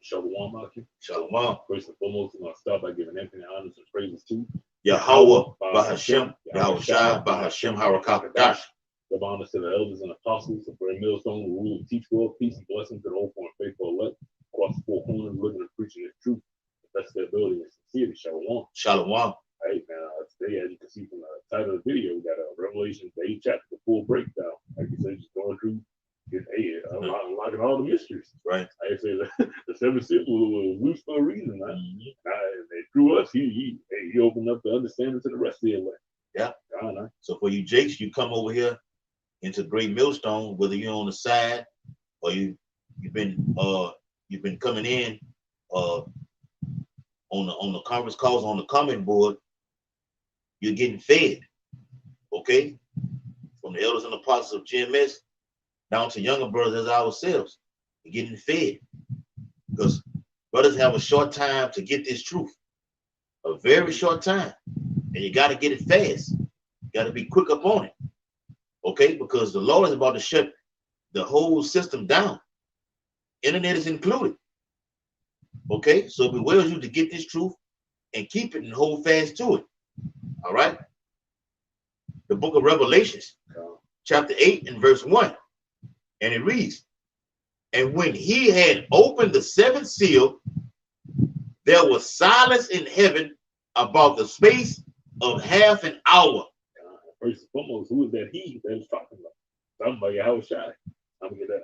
Shalom, Akim. Shalom. First and foremost, I'm going to start by giving infinite honors and praises to Yahweh, Bahashem, Yahweh Shai, Bahashem, Harakakadash. Give honors to the elders and apostles of Great Millstone who rule and teach world peace and blessings to the hopeful and faithful elect across the four corners, living and preaching the truth, the best of their ability and sincerity. Shalom. Shalom. All right, now today, as you can see from the title of the video, we got a Revelation 8 chapter, the full breakdown. Like you said, just going through, unlocking all the mysteries. Right. Like I say, the seven seals was loose for a reason, man. And through us, he opened up the understanding to the rest of the elect. Yeah. God, so for you Jakes, you come over here into Great Millstone, whether you're on the side or you've been coming in on the conference calls on the comment board, you're getting fed. Okay? From the elders and apostles of GMS down to younger brothers as ourselves. You're getting fed. Because brothers have a short time to get this truth. A very short time. And you gotta get it fast. You gotta be quick up on it. Okay, because the Lord is about to shut the whole system down. Internet is included. Okay, so it bewails you to get this truth and keep it and hold fast to it. All right. The book of Revelations, chapter 8 and verse 1. And it reads, and when he had opened the seventh seal, there was silence in heaven about the space of half an hour. First and foremost, who is that he that is talking about? Talking about Yahweh Shai. I'm gonna get that.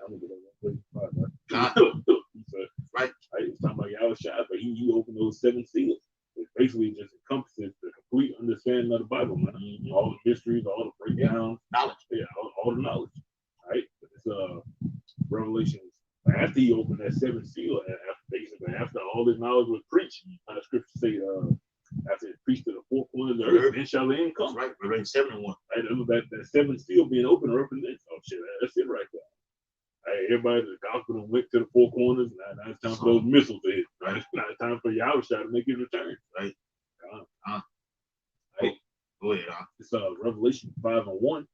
Right. He's talking about Yahweh Shai, but he opened those seven seals. It basically just encompasses the complete understanding of the Bible, man. All the mysteries, all the breakdowns, knowledge. Yeah, all the knowledge. Right? It's Revelations. After he opened that seventh seal, after all this knowledge was preached, the scripture say, after it preached to the four corners of the earth, then shall the end come. Right, Revelation 7 and 1. Right, that seventh seal being open represents, shit, that's it right there. Right, everybody, the gospel went to the four corners. Now it's time for those missiles to hit. Right, now it's time for Yahweh to make his return. Right. Right. Go ahead. It's Revelation 5 and 1,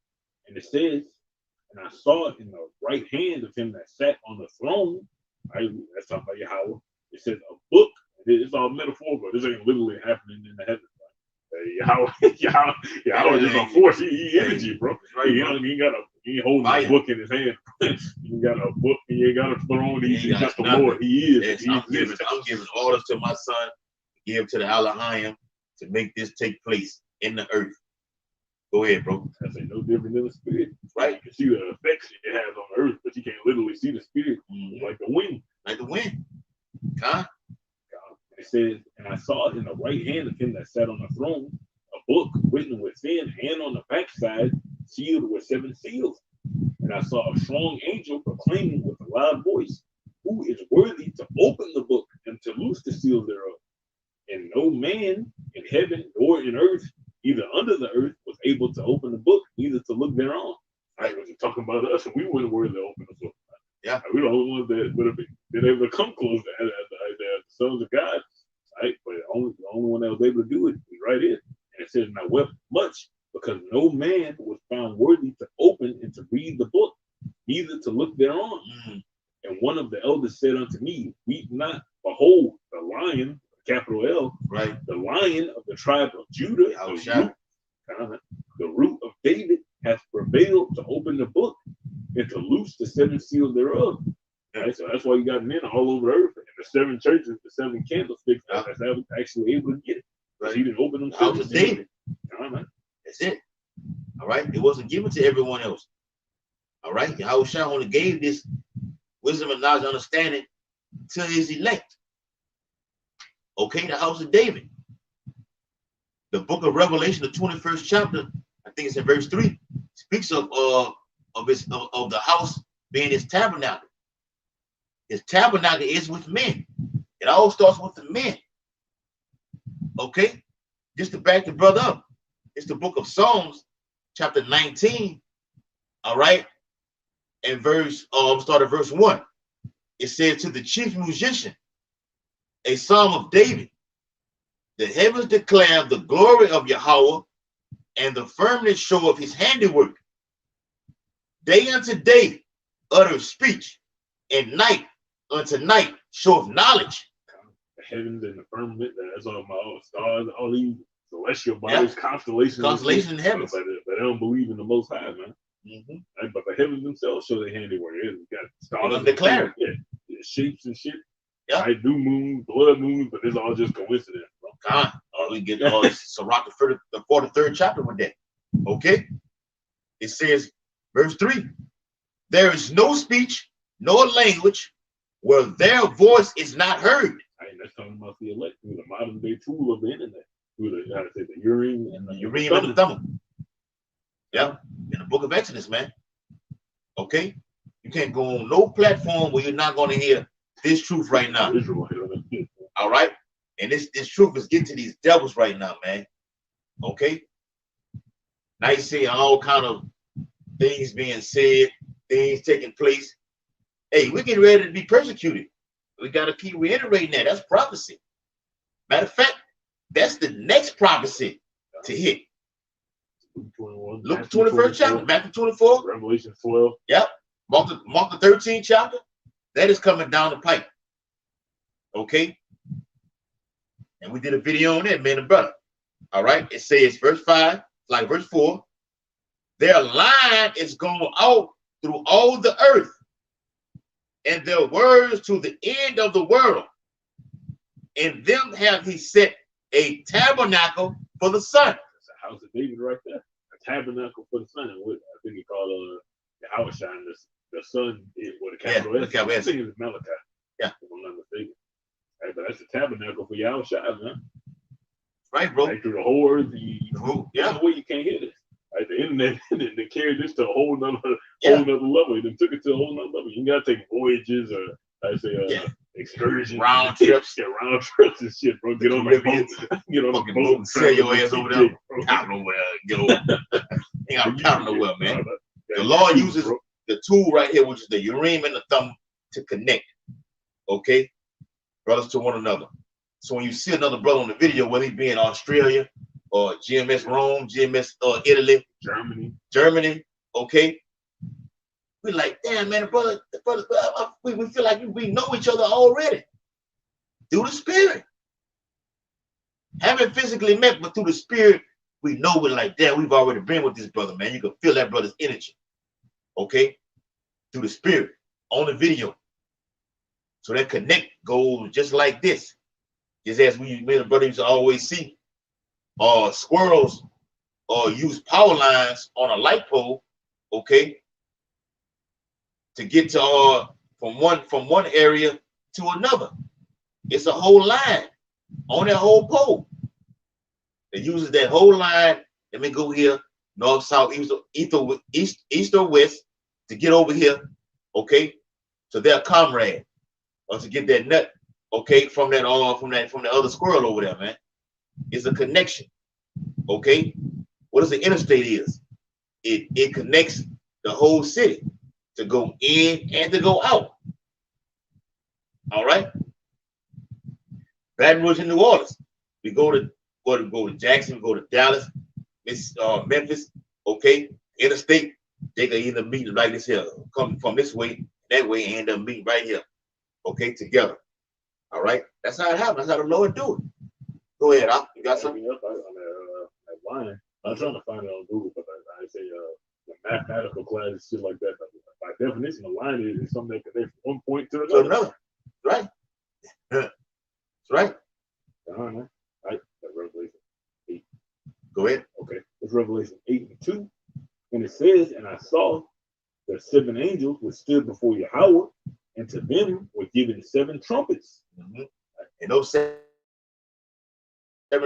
and it says, and I saw it in the right hand of him that sat on the throne. Right, that's talking about Yahweh. It says a book. It's all metaphorical. This ain't literally happening in the heavens. Yahweh is a force. He energy, bro. Right, he ain't holding a book in his hand. He ain't got a book. He ain't got a throne. He's just the Lord. He is. Yes, I'm giving orders to my son, give to the Elohim to make this take place in the earth. Go ahead, bro. That's no different than the spirit. Right. You can see the effects it has on the earth, but you can't literally see the spirit like the wind. Like the wind. It says, and I saw it in the right hand of him that sat on the throne, a book written within and on the backside, sealed with seven seals. And I saw a strong angel proclaiming with a loud voice, who is worthy to open the book and to loose the seals thereof? And no man in heaven or in earth, either under the earth, was able to open the book, neither to look thereon. Right, when you're talking about us, and we weren't worthy to open the book. Yeah, we the only ones that would have been able to come close to the sons of God, right? But the only one that was able to do it was right here. And it says, and I wept much because no man was found worthy to open and to read the book, neither to look thereon. And one of the elders said unto me, weep not, behold, the lion, capital L, right, the lion of the tribe of Judah, the root of David, hath prevailed to open the book and to loose the seven seals thereof. Right? So that's why you got men all over earth, and the seven churches, the seven candlesticks, that's actually able to get it. Right. He didn't open them. House of David. That's it. All right. It wasn't given to everyone else. All right. Yahweh Shai only gave this wisdom and knowledge and understanding to his elect. Okay, the house of David. The book of Revelation, the 21st chapter, I think it's in verse 3, speaks of the house being his tabernacle. His tabernacle is with men. It all starts with the men. Okay, just to back the brother up, it's the book of Psalms, chapter 19. All right, and start at verse 1. It says, to the chief musician, a psalm of David. The heavens declare the glory of Yahweh, and the firmament show of his handiwork. Day unto day utter speech, and night unto night show of knowledge. The heavens and the firmament, that's all my stars, all these celestial bodies, constellations in heavens. But they don't believe in the Most High, man. But the heavens themselves show their handiwork. They got stars, declare, shapes and shit. Yeah, right? New moons, blood moons, but it's all just coincidence, bro. We get Sirach the 43rd chapter with that. Okay, it says, verse 3: there is no speech, nor language, where their voice is not heard. Right, that's talking about the elect, through the modern day tool of the internet, through the Urim and the Thummim. Yeah, in the book of Exodus, man. Okay, you can't go on no platform where you're not going to hear this truth right now. All right, and this truth is getting to these devils right now, man. Okay, now you see all kind of things being said, things taking place. Hey, we're getting ready to be persecuted. We got to keep reiterating that. That's prophecy. Matter of fact, that's the next prophecy to hit. Luke 21st chapter, Matthew 24, Revelation 12. Yep. Mark the 13th chapter. That is coming down the pipe. Okay. And we did a video on that, man and brother. All right. It says verse 5, like verse 4. Their line is going out through all the earth, and their words to the end of the world. In them have he set a tabernacle for the sun. That's the house of David right there. A tabernacle for the sun. And what I think he called the Outshine, the sun with a capital S. I think it's Malachi. Yeah. If I'm not mistaken. Right, but that's the tabernacle for Yahushua, man. Right, bro. Right through the hordes. There's no way you can't hear this. Right, the internet they carried this to a whole nother level. They took it to a whole nother level. You gotta take voyages or excursions, round trips, round trips and shit, bro. Get on the boat, get on the boat, and sail your ass over there. Out nowhere, get over. Ain't got to count nowhere, man. The Lord uses the tool right here, which is the Urim and the Thummim, to connect. Okay, brothers to one another. So when you see another brother on the video, whether he be in Australia or GMS Rome, GMS Italy, Germany, okay, we like, damn, man, the brother, we feel like we know each other already through the spirit. Haven't physically met, but through the spirit, we know we're like, damn, we've already been with this brother, man. You can feel that brother's energy, okay, through the spirit on the video. So that connect goes just like this. Just as me and the brother used to always see, squirrels use power lines on a light pole, okay, to get to from one area to another. It's a whole line on that whole pole. It uses that whole line. Let me go here, north, south, east or west, to get over here, okay, to their comrade, or to get that nut, okay, from the other squirrel over there, man. It's a connection, okay. What does the interstate is? It connects the whole city to go in and to go out. All right. Baton Rouge and New Orleans. We go to Jackson, we go to Dallas, Memphis, okay. Interstate, they can either meet like this here, come from this way, that way, and end up meeting right here, okay, together. All right. That's how it happens. That's how the Lord do it. Go ahead, you got something? That line. I'm trying to find it on Google, but I say the mathematical class, shit like that. By definition, a line is something that connects one point to another. Right. That's right. Right. That's Revelation 8. Go ahead. Okay. It's Revelation 8:2. And it says, and I saw the 7 angels which stood before Yahweh, and to them were given 7 trumpets. Mm-hmm. And those 7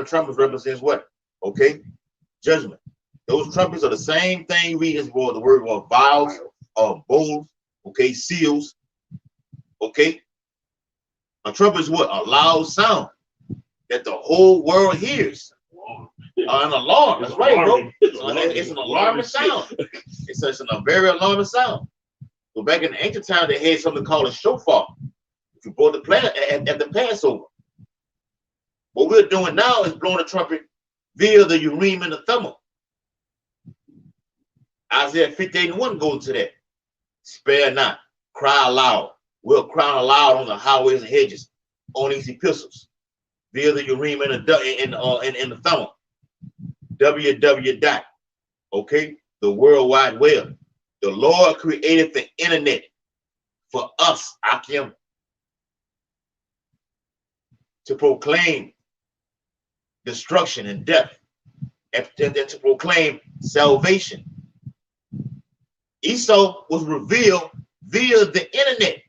trumpets represents what? Okay. Judgment. Those trumpets are the same thing you read as well, the word of vials, bowls, okay, seals, okay. A trumpet is what? A loud sound that the whole world hears. An alarm. That's right, bro. It's an alarming sound. It's a very alarming sound. So back in the ancient time, they had something called a shofar. If you blow the at the Passover. What we're doing now is blowing the trumpet via the Urim and the Thummim. Isaiah 58:1 goes to that. Spare not, cry aloud, will crown aloud on the highways and hedges on these epistles via the Urim and the Thummim. www. Okay, the World Wide Web. The Lord created the internet for us, Akim, to proclaim destruction and death, and to proclaim salvation. Esau was revealed via the internet.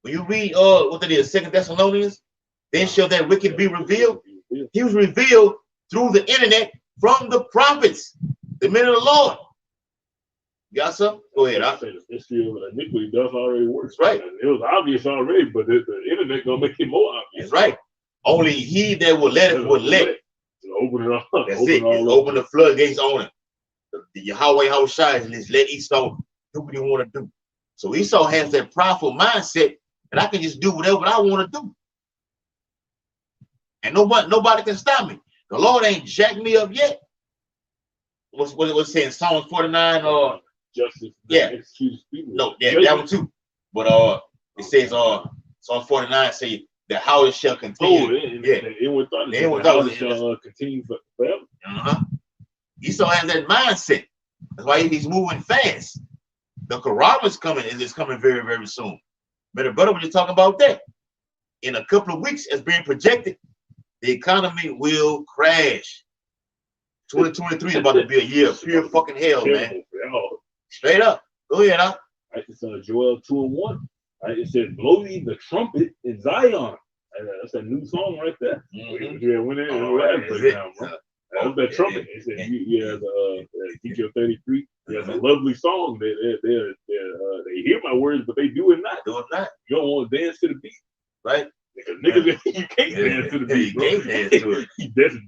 When you read what that is, 2 Thessalonians, then shall that wicked be revealed. He was revealed through the internet from the prophets, the men of the Lord. You got something? Go ahead. I say the history of iniquity does already work. That's right. It was obvious already, but the internet gonna make it more obvious. That's right. Only he that will let it will let. Open it up. That's it. Open the floodgates on it. The Yahweh Hawashai and just let Esau do what he want to do. So Esau has that prideful mindset that I can just do whatever I want to do. And nobody can stop me. The Lord ain't jacked me up yet. What's saying? Psalms 49 or justice. Yeah. No, yeah, that one too. But it says Psalms 49 say the house shall continue. It shall continue forever. Esau has that mindset. That's why he's moving fast. The Quran is coming very, very soon. But brother, when you're talking about that, in a couple of weeks, as being projected, the economy will crash. 2023 is about to be a year of pure fucking hell, man. Straight up. Go ahead, huh? It's Joel 2:1. It says, "Blow ye the trumpet in Zion." That's a new song right there. Yeah, when that's that trumpet. It says, Ezekiel 33. That's a lovely song. They hear my words, but they do it not. You don't want to dance to the beat, right? Because niggas, you can't dance to the beat, bro. You can't dance to it.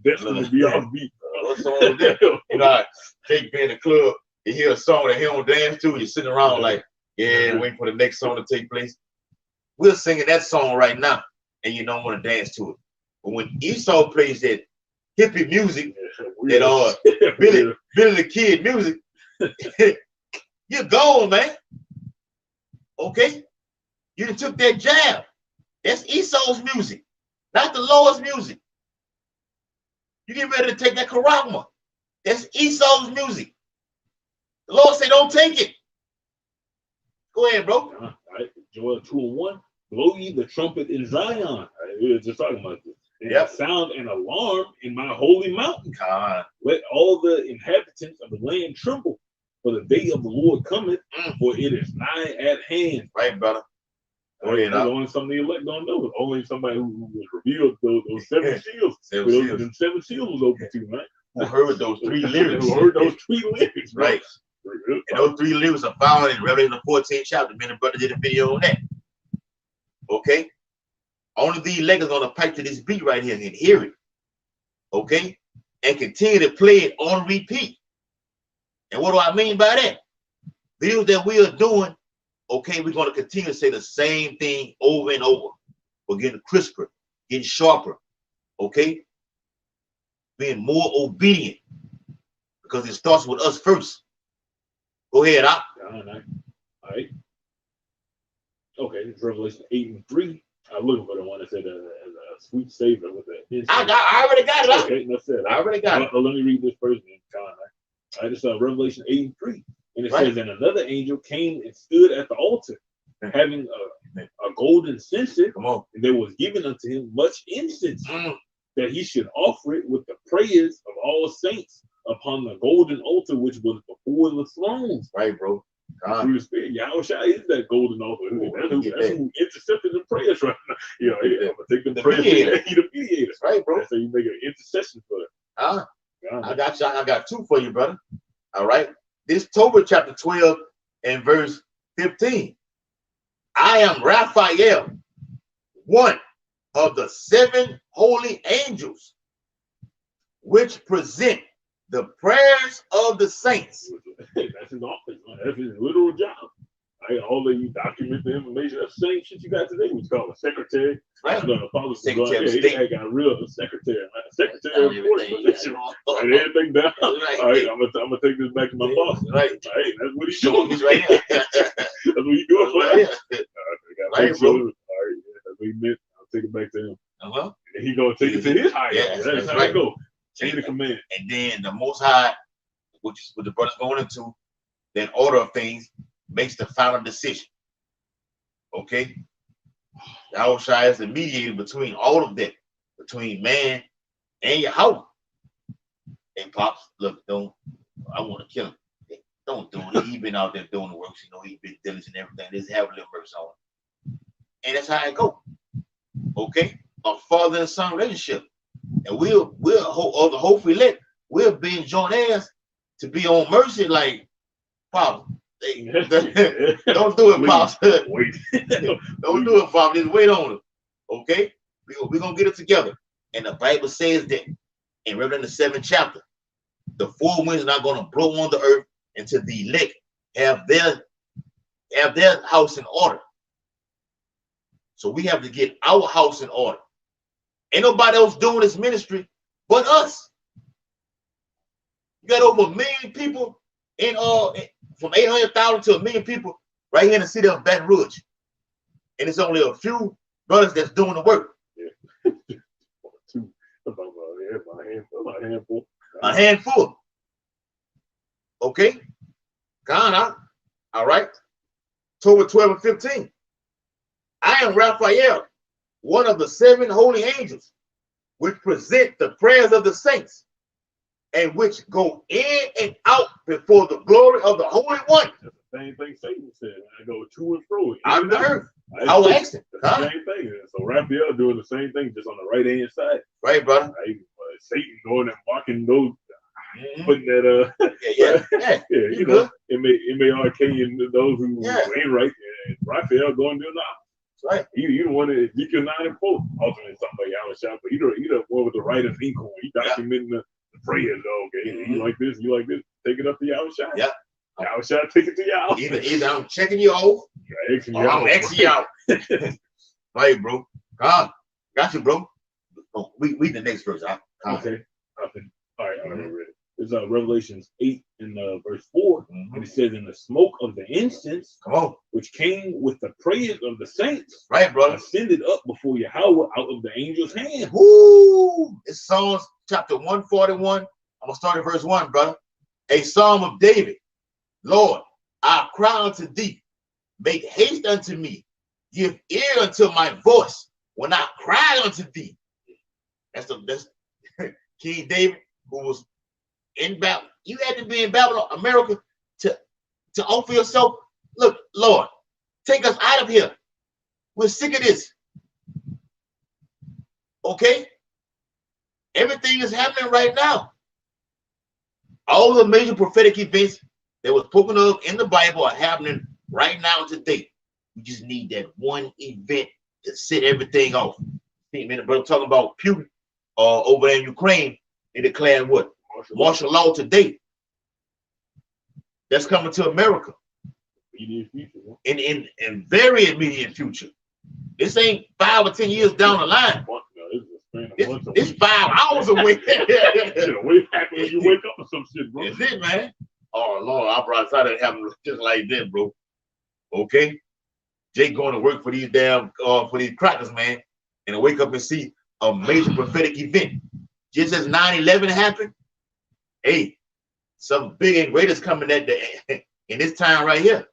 That's gonna be off beat. What song is that? You know, Jake be in the club, you hear a song that he don't dance to, you're sitting around like, yeah, waiting for the next song to take place. We're singing that song right now, and you don't want to dance to it. But when Esau plays that hippie music, that Billy the Kid music, you're gone, man. Okay? You done took that jab. That's Esau's music, not the Lord's music. You get ready to take that charagma. That's Esau's music. The Lord said, don't take it. Go ahead, bro. All right. Joel 2:1. Blow ye the trumpet in Zion. We were just talking about this. Yep. Sound an alarm in my holy mountain. God. Let all the inhabitants of the land tremble, for the day of the Lord cometh, for it is nigh at hand. Right, brother. Only something the elect don't know. Only somebody who was revealed those seven seals. Them seven seals was open to, man. Who heard those three lyrics? Right. And those three lyrics are found in Revelation 14th chapter. Me and brother did a video on that. Okay? Only the elect is gonna pipe to this beat right here and hear it. Okay? And continue to play it on repeat. And what do I mean by that? Videos that we are doing, okay, we're gonna continue to say the same thing over and over. We're getting crisper, getting sharper. Okay? Being more obedient. Because it starts with us first. Go ahead, Op. All right. Okay, it's Revelation 8:3. I'm looking for the one that said a sweet savor with the. I already got it. Okay, that's it. I already got it. Let me read this first, John. All right, it's Revelation 8:3, and it says, "And another angel came and stood at the altar, having a golden censer, and there was given unto him much incense, that he should offer it with the prayers of all saints upon the golden altar which was before the throne." Right, bro. Through the Spirit, Yahushua is that golden altar. That's who intercepted the prayers right now. You know, I'm gonna take the prayers. He the mediator, right, bro? So you make an intercession for it. I got you. I got two for you, brother. All right. This Tobit chapter 12 and verse 15. I am Raphael, one of the seven holy angels, which present the prayers of the saints. That's his office. That's his literal job. All of you document the information. That's the same shit you got today. We call a secretary. Right. Secretary of State. He got a real secretary. Secretary of position. Write everything down. Right. All right, I'm gonna take this back to my boss. Right. Right. That's what he's doing. doing. He's right here. That's what he's doing. Right here. Right, bro. All right, yeah, that's what he meant. I'll take it back to him. Uh-huh. And he gonna take it to his higher. Yeah, That's how right. it go. Chain of command. And then the Most High, which is what the brother's going into, that order of things makes the final decision. Okay? Yahushua is the mediator between all of that, between man and Yahweh. Hey, Pops, look, I want to kill him. Hey, don't do it. He been out there doing the works. He been diligent and everything. Just have a little mercy on him. And that's how it go. Okay? A father and son relationship. And hopefully we'll be enjoying theirs to be on mercy like, Pops. Hey, don't do it, Pops. Wait. Don't do it, Pops. Just wait on it. Okay? We're going to get it together. And the Bible says that in Revelation the 7th chapter, the four winds are not going to blow on the earth until the elect have their house in order. So we have to get our house in order. Ain't nobody else doing this ministry but us. You got over 1 million people in from 800,000 to 1 million people right here in the city of Baton Rouge. And it's only a few brothers that's doing the work. Yeah. A handful. Okay. Ghana. All right. October 12 and 15. I am Raphael, one of the 7 holy angels, which present the prayers of the saints, and which go in and out before the glory of the Holy One. That's the same thing Satan said. I go to and fro. Out of the earth. I was asking. The same thing. So Raphael doing the same thing, just on the right hand side. Right, brother. Right? Satan going and walking those, putting that you know, it may arcane those who ain't right, and Raphael going to do now. Right. You the one that Ezekiel 9 and 4, ultimately something like Yahushua, but you the one with the right of ink on. You documenting the prayers, okay? You like this, take it up to Yahushua. Yeah. Yahushua, take it to Yahweh. Either I'm checking you off, or I'm Xing you out. Right, bro. God, got you, bro. Oh, we the next verse. Okay. All right, I already read it. It's Revelations 8 and verse 4, and it says, "In the smoke of the incense, come on, which came with the prayers of the saints, right, brother, ascended up before Yahweh out of the angel's hand." Woo! It's Psalms chapter 141. I'm gonna start at verse 1, brother. A psalm of David. Lord, I cry unto thee. Make haste unto me. Give ear unto my voice when I cry unto thee. That's King David, who was in Babylon. You had to be in Babylon, America, to offer yourself. Look, Lord, take us out of here. We're sick of this. Okay? Everything is happening right now. All the major prophetic events that were spoken of in the Bible are happening right now today. We just need that one event to set everything off. See, man, brother, talking about Putin over there in Ukraine, they declared what? Martial law today. That's coming to America. Immediate future. In very immediate future. This ain't 5 or 10 years down the line. It's 5 hours away. Way back when you wake up or some shit, bro. That's it, man. Oh Lord, I brought it happen just like that, bro. Okay. Jake going to work for these for these crackers, man, and to wake up and see a major prophetic event. Just as 9/11 happened, hey, something big and great is coming in this time right here.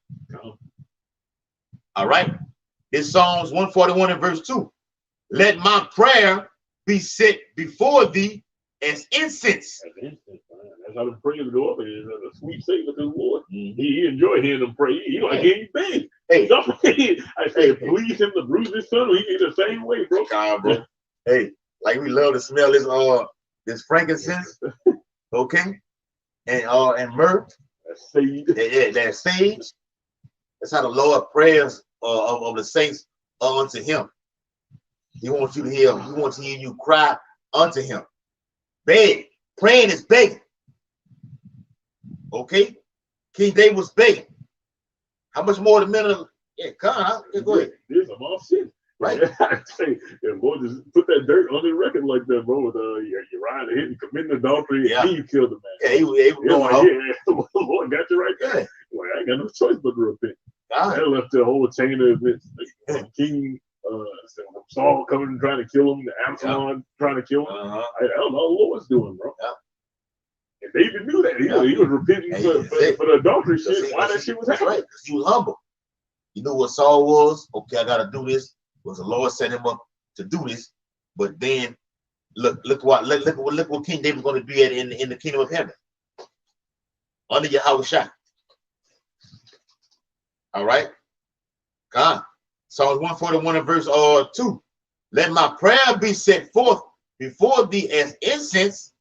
All right. This Psalms 141 and verse 2. Let my prayer be set before thee as incense. That's how the prayer of the Lord is. A sweet savor to the Lord. He enjoy hearing them pray. He like hearing you beg. Hey, I say, please him to bruise his son. He get the same way, bro. Bro. Hey, like we love to smell this frankincense, okay, and myrrh. That's sage. That sage. That's how the Lord prayers of the saints unto Him. He wants you to hear. He wants to hear you cry unto Him. Beg. Praying is begging. Okay? King David was begging. How much more the men of come on, go ahead. There's some all shit. Right. I say, boy, just put that dirt on the record like that, bro. With Uriah the Hittite committing adultery, and he killed the man. Yeah, he was going like, Lord got you right there. Like, I ain't got no choice but to repent. That left the whole chain of events. King Saul coming and trying to kill him, the Absalom trying to kill him. I don't know what was doing, bro. And David knew that. He was repenting for the adultery shit. Why that shit was happening? Right, because he was humble. You know what Saul was? Okay, I gotta do this. Was the Lord set him up to do this? But then look what King David's gonna be at in the kingdom of heaven. Under Yahushua. All right. God. Psalms 141 and verse 2. Let my prayer be set forth before thee as incense,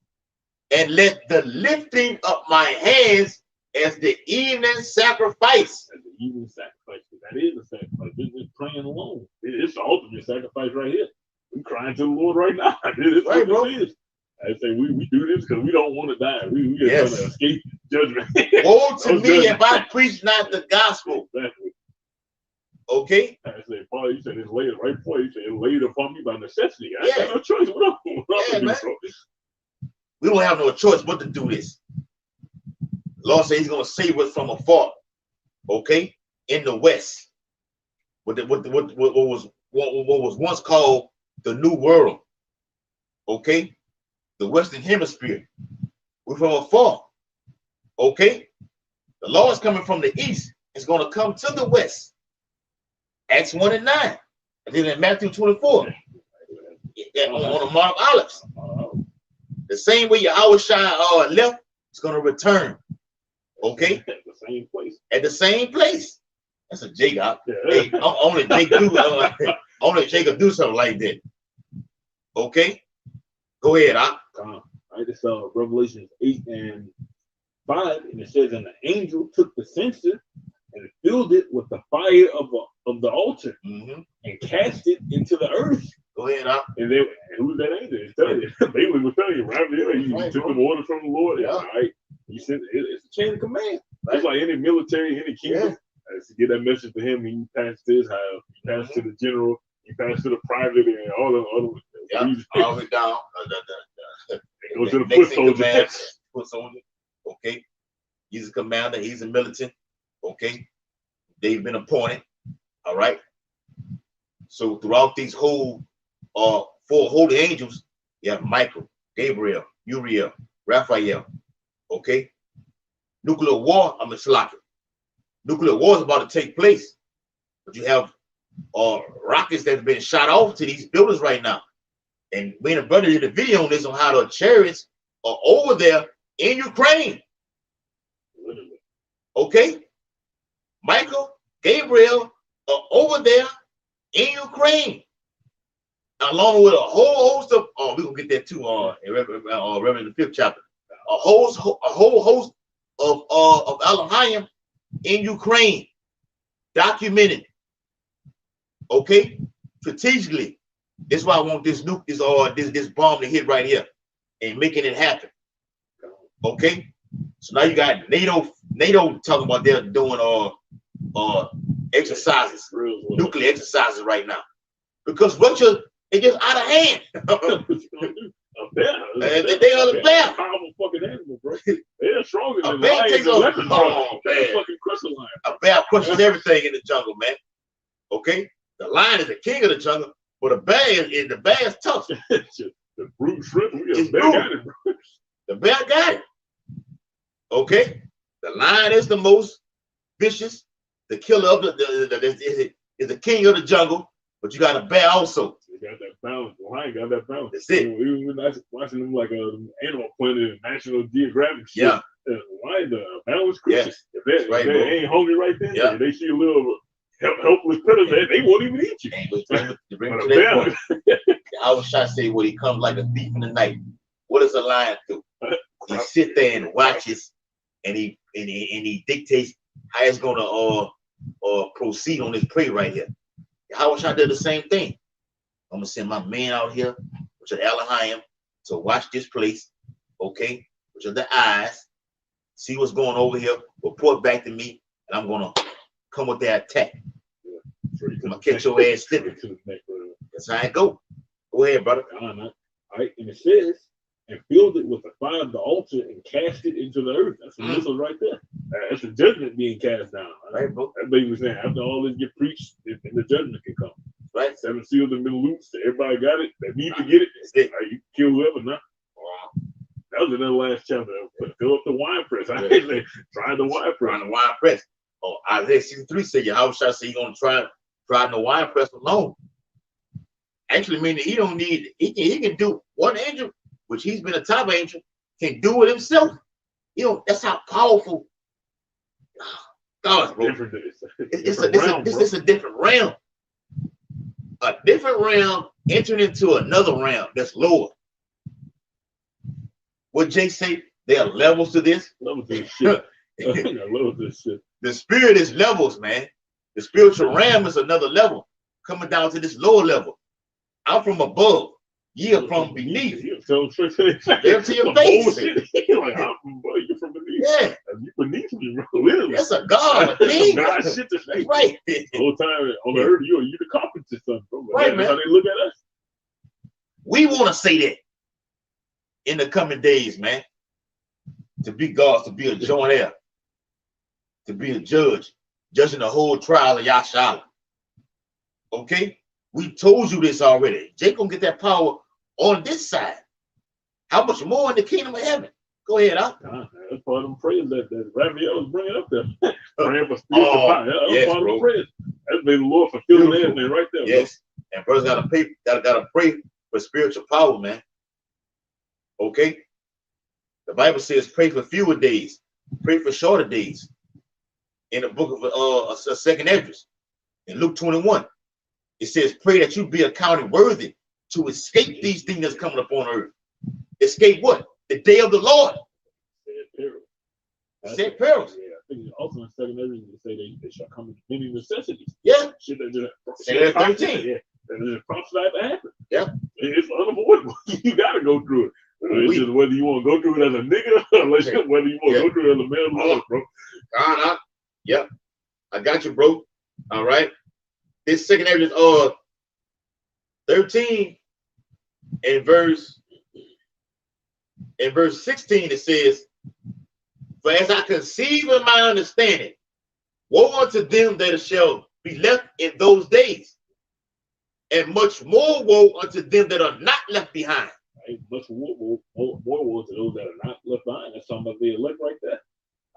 and let the lifting of my hands as the evening sacrifice. As the evening sacrifice. That is a sacrifice. This is praying alone. It's the ultimate sacrifice right here. We're crying to the Lord right now. This right, bro. Is. I say we do this because we don't want to die. We just want to escape judgment. Woe to me if I preach not the gospel. Exactly. Okay. I say, Paul, you said it's laid right for you. You said it's laid upon me by necessity. I got no choice. What else man. We don't have no choice but to do this. The Lord said He's going to save us from afar. Okay, in the west, what was once called the New World. Okay, the Western Hemisphere. We're from afar. Okay, the Lord's coming from the east. It's going to come to the west. Acts 1 and 9, and then in Matthew 24, on the Mount of Olives. The same way Yahushua left, it's going to return. Okay, at the same place. At the same place. That's a Jacob. Hey, only Jacob do something like that. Okay, go ahead. I just saw Revelation 8 and 5, and it says, and the angel took the censer and filled it with the fire of the altar and cast it into the earth. Go ahead, And who's that angel? It's telling you. Bailey will tell you right there. He took the order from the Lord. Yeah. All right. He said it's a chain of command. Right. It's like any military, any kingdom. To get that message to him, he passed to his house, he passed to the general, he passed to the private, and all the other. All the way down. Go to the foot soldier. Foot soldier. Okay. He's a commander. He's a militant. Okay. They've been appointed. All right. So throughout these whole 4 holy angels, you have Michael, Gabriel, Uriel, Raphael. Okay. Nuclear war, I'm a slacker. Nuclear war is about to take place. But you have rockets that have been shot off to these buildings right now. And me and a brother did a video on this on how the chariots are over there in Ukraine. Okay. Michael, Gabriel are over there in Ukraine, along with a whole host of we're gonna get that too in Revelation the 5th chapter. A whole host of Elohim in Ukraine, documented. Okay, strategically. That's why I want this nuke, this bomb to hit right here and making it happen. Okay, so now you got NATO talking about they're doing exercises, nuclear exercises right now, because Russia is just out of hand. They are the bear. Powerful fucking animal, bro. They're stronger than a bear. A bear crushes everything in the jungle, man. Okay, the lion is the king of the jungle, but a bear is the bear's tough. The brute shrimp. The bear got it, bro. The bear got it. Okay, the lion is the most vicious. The killer of is the king of the jungle, but you got a bear also. You got that balance. Well, I ain't got that balance. That's it. We were watching them like Animal Planet and National Geographic. Shit. Yeah. Why the balance creatures? Yeah. If they ain't hungry right then, if they see a little helpless predator, they won't even eat you. I was trying to say, when he comes like a thief in the night, what does a lion do? He sit there and watches, and he dictates how it's gonna proceed on this prey right here. Yahushua did the same thing. I'm gonna send my man out here, which are Elohim, to watch this place, okay, which are the eyes, see what's going over here, report back to me, and I'm gonna come with that attack. I'm gonna catch your ass slipping. That's how I go. Go ahead, brother. All right, and it says, and filled it with the fire of the altar and cast it into the earth. That's a missile right there. That's the judgment being cast down. Right, bro. That's what he was saying. After all this get preached, then the judgment can come. Right. 7 seals have been loosed. Everybody got it. They need to get it. That's it. You can kill whoever now. That was in the last chapter. Fill up the wine press. I hate that. Try the wine press. Trying the wine press. Oh, Isaiah 63 said, Yahweh shall say, you're going to try the wine press alone. Actually, meaning he don't need, he can do one angel, which he's been a top angel, can do it himself. You know, that's how powerful God is, bro. It's a different realm. A different realm entering into another realm that's lower. What Jay say? There are levels to this. Levels to this shit. Levels to this shit. The spirit is levels, man. The spiritual realm is another level, coming down to this lower level. I'm from above. You're from beneath. So to your face. Like, you're from beneath. Yeah. You beneath me, bro. Literally. That's a God, a king. God shit to say. Right. The whole time on the earth, you the carpenter, son, bro. Right, man. That's how they look at us. We want to say that in the coming days, man. To be God, to be a joint heir, to be a judge, judging the whole trial of Yahshua. Okay? We told you this already. Jake gonna get that power on this side. How much more in the kingdom of heaven? Go ahead, Al. That's part of them prayers that Raphael was bringing up there. Praying for spiritual power. That's part of the prayers. That's made the Lord fulfill everything right there. Yes. Bro. And brothers gotta pray for spiritual power, man. Okay? The Bible says pray for fewer days, pray for shorter days. In the book of 2nd Esdras, in Luke 21, it says, pray that you be accounted worthy to escape these things that's coming upon earth. Escape what? The day of the Lord. Said perils. Yeah, I think also in 2nd Esdras, they say they shall come into many necessities. Yeah. Shit that just 13. Yeah. That just prophesied to happen. Yeah. It's unavoidable. You gotta go through it. It's just whether you want to go through it as a nigga, or whether you want to go through it as a man or bro. Yep. I got you, bro. All right. This 2nd Esdras 13 in verse 16 it says, for as I conceive in my understanding, woe unto them that shall be left in those days, and much more woe unto them that are not left behind. Right? Much more woe to those that are not left behind. That's talking about the elect right there.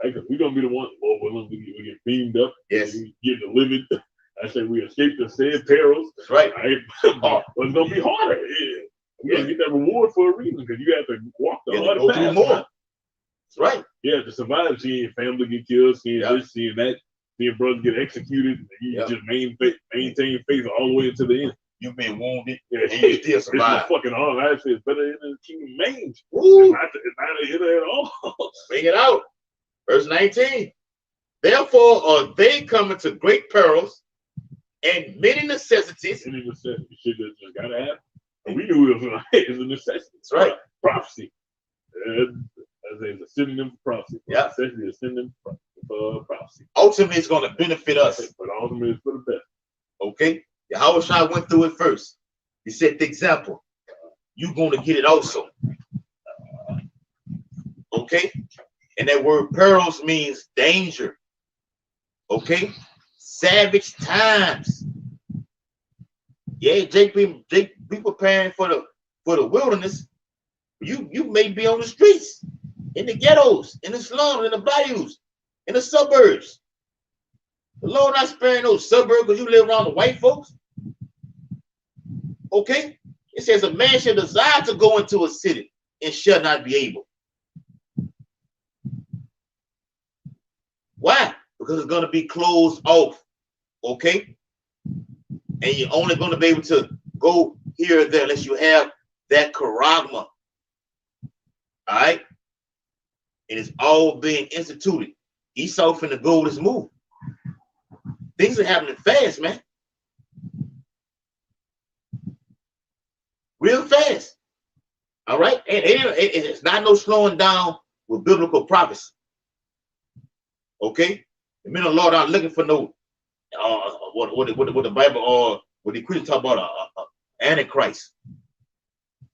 Right? Because we're gonna be the one. Well, we get beamed up. Yes. We get delivered. I say we escape the said perils. That's right. But it's gonna be harder. Yeah. We're gonna get that reward for a reason because you have to walk the harder path. More. That's right. Yeah, to survive, seeing family get killed, seeing this, seeing that, seeing brothers get executed. You just maintain faith all the way until the end. You've been wounded, and you still survive. It's fucking hard. I say it's better in the kingdom mange. It's not a hitter at all. Bring it out. Verse 19. Therefore are they coming to great perils and many necessities. Any necessity shit that just gotta happen. And we knew it was a necessity. That's right. Prophecy. It's a synonym for prophecy. Yeah. Necessity is a synonym for prophecy. Ultimately, it's going to benefit us. But ultimately, it's for the best. Okay. Yahweh Shai went through it first. He set the example. You're going to get it also. Okay. And that word perils means danger. Okay. Savage times. Yeah, Jake be preparing for the wilderness. You may be on the streets, in the ghettos, in the slums, in the bayous, in the suburbs. The Lord not sparing those suburbs because you live around the white folks. Okay? It says a man shall desire to go into a city and shall not be able. Why? Because it's going to be closed off. Okay? And you're only going to be able to go here or there unless you have that charagma. All right? And it's all being instituted. Esau finna go this move. Things are happening fast, man. Real fast. All right? And it's not no slowing down with biblical prophecy. Okay? The men of the Lord aren't looking for no what the Bible or what the Christians talk about Antichrist.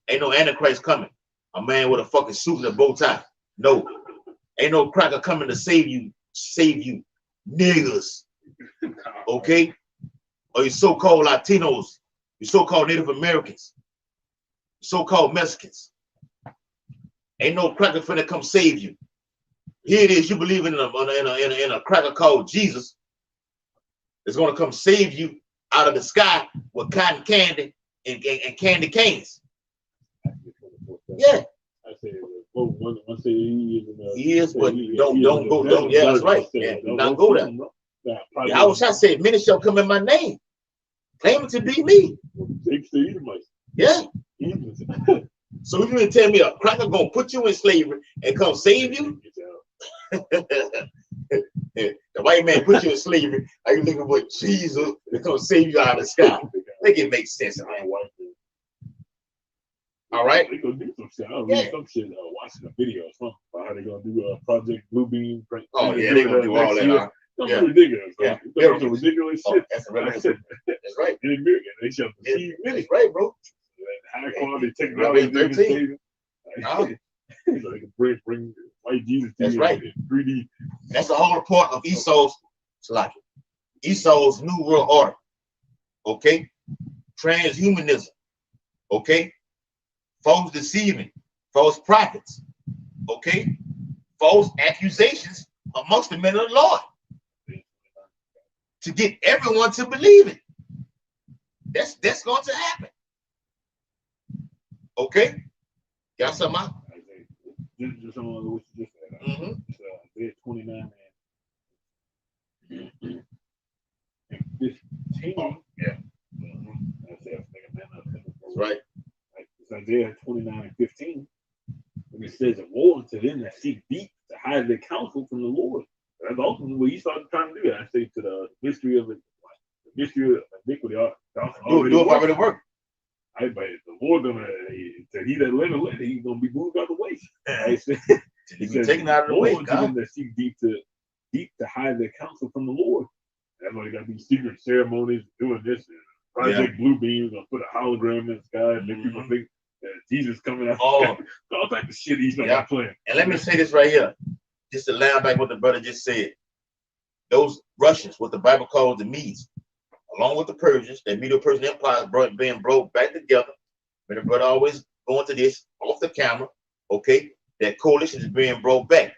Ain't no Antichrist coming. A man with a fucking suit and a bow tie. No. Ain't no cracker coming to save you save you, niggas, okay? Or you so-called Latinos, you so-called Native Americans, so-called Mexicans. Ain't no cracker finna come save you. Here it is, you believe in a cracker called Jesus. It's gonna come save you out of the sky with cotton candy and candy canes. Yeah. I said, once he is, but don't go. Yeah, that's right. Yeah, do not go there. I wish I said, many shall come in my name, claiming to be me. Yeah. So you mean tell me a cracker gonna put you in slavery and come save you? The white man put you in slavery. Are you looking for Jesus to come save you out of the sky? Make it make sense, man. All right. They gonna do some shit. I read some shit watching the videos from how they gonna do Project Bluebeam. Oh yeah, they gonna do all that. That's ridiculous. Yeah, that's ridiculous shit. That's right. In America, they shall deceive many. That's right, bro. High quality technology. So they can bring white Jesus to that's you right. In 3D. That's the whole part of Esau's New World Order. Okay, transhumanism. Okay. False deceiving, false prophets, okay, false accusations amongst the men of the Lord to get everyone to believe it. That's going to happen. Okay, got something out? Just on what you just said. Isaiah 29 and 15. Oh, yeah. That's right. Isaiah 29 and 15, when it says, woe unto them that seek deep to hide their counsel from the Lord. That's ultimately what he started trying to do. I say to the mystery of iniquity. Do it already work. But the Lord gonna to he that liveth, he's gonna be moved out of the way. He says, taken out of the way. Them that seek deep to hide their counsel from the Lord. That's why they got these secret ceremonies doing this. Project Bluebeam gonna put a hologram in the sky and make people think that Jesus coming out. All type of shit he's not playing. And let me say this right here, just to land back what the brother just said. Those Russians, what the Bible calls the Medes, along with the Persians, the Medo-Persian Empire being brought back together. But the brother always going to this off the camera, okay? That coalition is being brought back.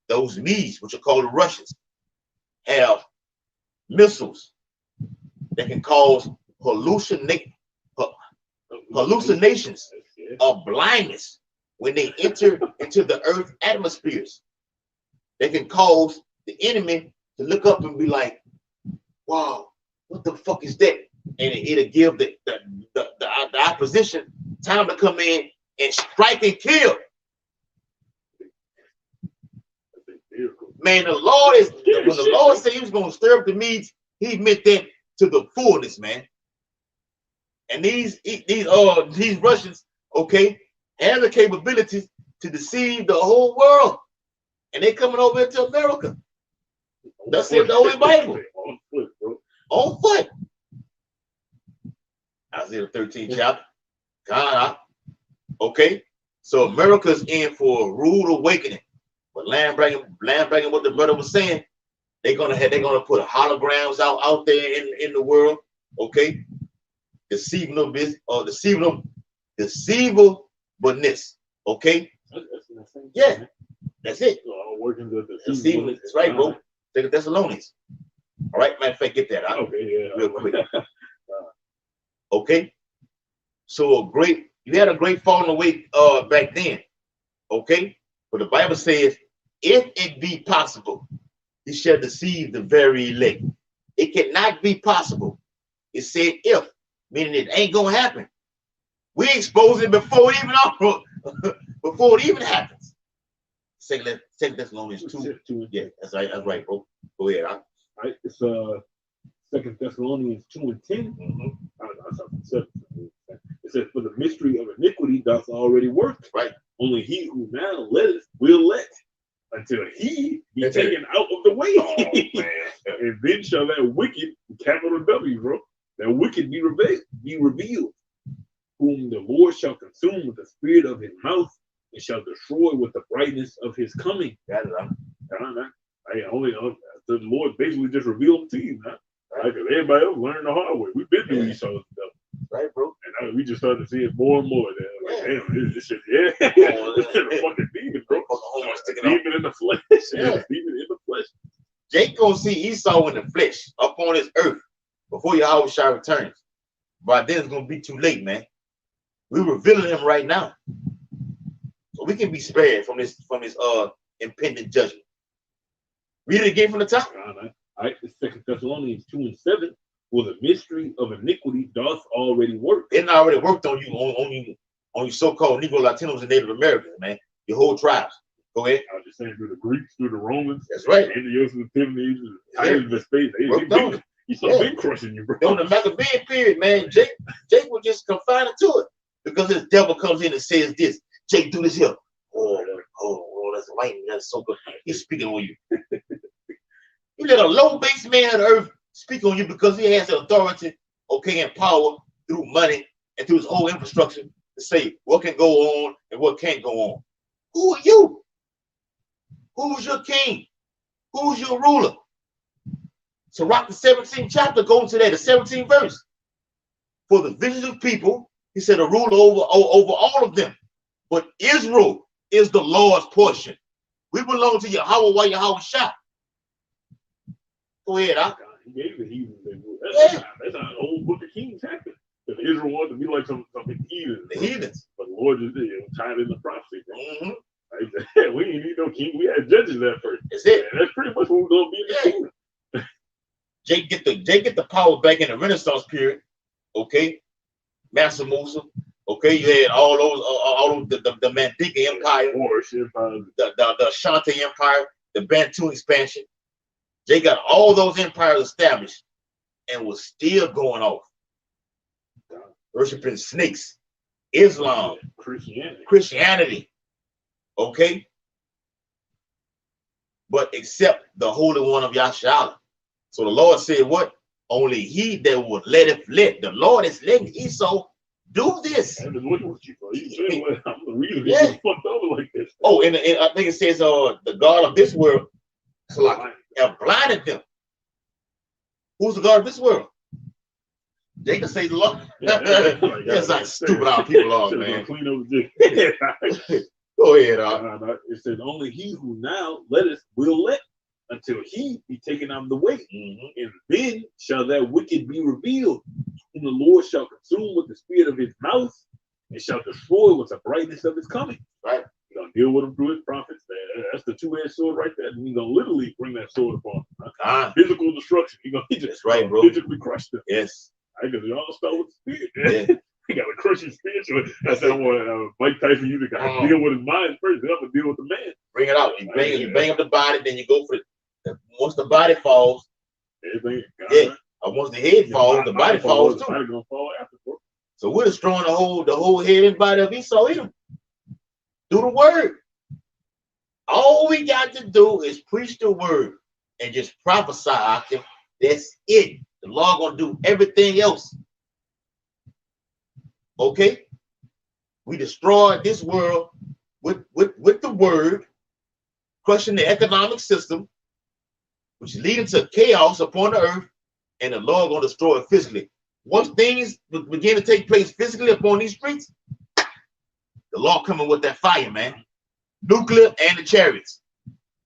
Those Medes, which are called the Russians, have missiles that can cause hallucinations of blindness when they enter into the Earth's atmospheres. They can cause the enemy to look up and be like, wow, what the fuck is that? And it'll give the opposition time to come in and strike and kill. Man, the Lord is, when the Lord said he was going to stir up the Medes, he meant that to the fullness, man. And these Russians, okay, have the capabilities to deceive the whole world. And they coming over into America. That's in the Holy Bible. On foot. Isaiah 13th chapter. God, okay. So America's in for a rude awakening. But land breaking what the brother was saying, they're gonna put holograms out there in the world, okay? Deceivableness, okay? Yeah, that's it. Deceivableness, that's right, bro. Take the Thessalonians. All right, matter of fact, get that out. Okay, yeah. Real quick. Okay. So you had a great falling away back then. Okay. But the Bible says, if it be possible, he shall deceive the very elect. It cannot be possible. It said if, meaning it ain't gonna happen. We expose it before it even happens. Second Thessalonians 2. Yeah, that's right, bro. Go ahead. All right, it's 2 Thessalonians 2 and 10. It says, for the mystery of iniquity doth already work. Right. Only he who now letteth will let until he be taken out of the way. Oh, man. And then shall that wicked, capital W, bro, that wicked be revealed, whom the Lord shall consume with the spirit of his mouth and shall destroy with the brightness of his coming. Got it, huh? I Hey, only the Lord basically just revealed them to you, man. Right? Because everybody else learned the hard way. We've been through Esau's stuff. Right, bro. And we just started to see it more and more. Like, damn, this shit, this is a fucking demon, bro. Demon in the flesh. Demon in the flesh. Jake gonna see Esau in the flesh up on this earth before Yahushua returns. By then it's gonna be too late, man. We're revealing him right now, so we can be spared from this impending judgment. Read it again from the top. All right, 2 Thessalonians 2:7. Well, the mystery of iniquity doth already work. It already worked on you, on you so-called Negro, Latinos, and Native Americans, man. Your whole tribes. Go ahead. I was just saying, through the Greeks, through the Romans. That's right. And the Tibnids, the Space. He's been crushing you, bro. On the Maccabean period, man, Jake was just confined to it because this devil comes in and says this. Jake, do this here. Oh, that's white. That's so good. He's speaking on you. You let a low-based man on earth speak on you because he has the authority, okay, and power through money and through his whole infrastructure to say what can go on and what can't go on. Who are you? Who's your king? Who's your ruler? So rock the 17th chapter, go into that, the 17th verse. For the visions of people, he said, a ruler over all of them. But Israel is the Lord's portion. We belong to Yahweh Shah. Go ahead, He gave the heathens their rule. That's how the old book of Kings happened. Because Israel wanted to be like some heathens. The heathens. But the Lord just did, tied in the prophecy. Right? We didn't need no king. We had judges at first. That's it. And that's pretty much what we're gonna be in the kingdom. Jake get the power back in the Renaissance period. Okay. Mansa Musa. Okay, you had all those the Mandinka Empire, the Ashanti Empire, the Bantu expansion. They got all those empires established and was still going off. Worshiping snakes, Islam, Christianity. Okay? But except the Holy One of Yahshua. So the Lord said, what? Only he that would let. The Lord is letting Esau do this. I'm the reason he's fucked over like this. Oh, and I think it says the God of this world have blinded them. Who's the God of this world? They can say the Lord. That's like stupid how people are, man. Go ahead, it says only he who now letteth will let until he be taken out of the way. And then shall that wicked be revealed, whom the Lord shall consume with the spirit of his mouth, and shall destroy with the brightness of his coming. Right. He's gonna deal with him through his prophets. That's the two-edged sword right there. He's gonna literally bring that sword upon him. Physical destruction. He's gonna physically crush them. Yes. Because it all start with the spirit. Yeah. He got to crush his spirit. That's how Mike Tyson used to deal with his mind first. Then I'm gonna deal with the man. Bring it out. You bring up the body, then you go for it. Once the body falls, once the head falls, the body falls too. The gonna fall after. So we're destroying the whole head and body of Esau. Do the word. All we got to do is preach the word and just prophesy out them. That's it. The Lord gonna do everything else. Okay? We destroyed this world with the word, crushing the economic system, which is leading to chaos upon the earth, and the Lord gonna destroy it physically. Once things begin to take place physically upon these streets, the Lord coming with that fire, man. Nuclear and the chariots.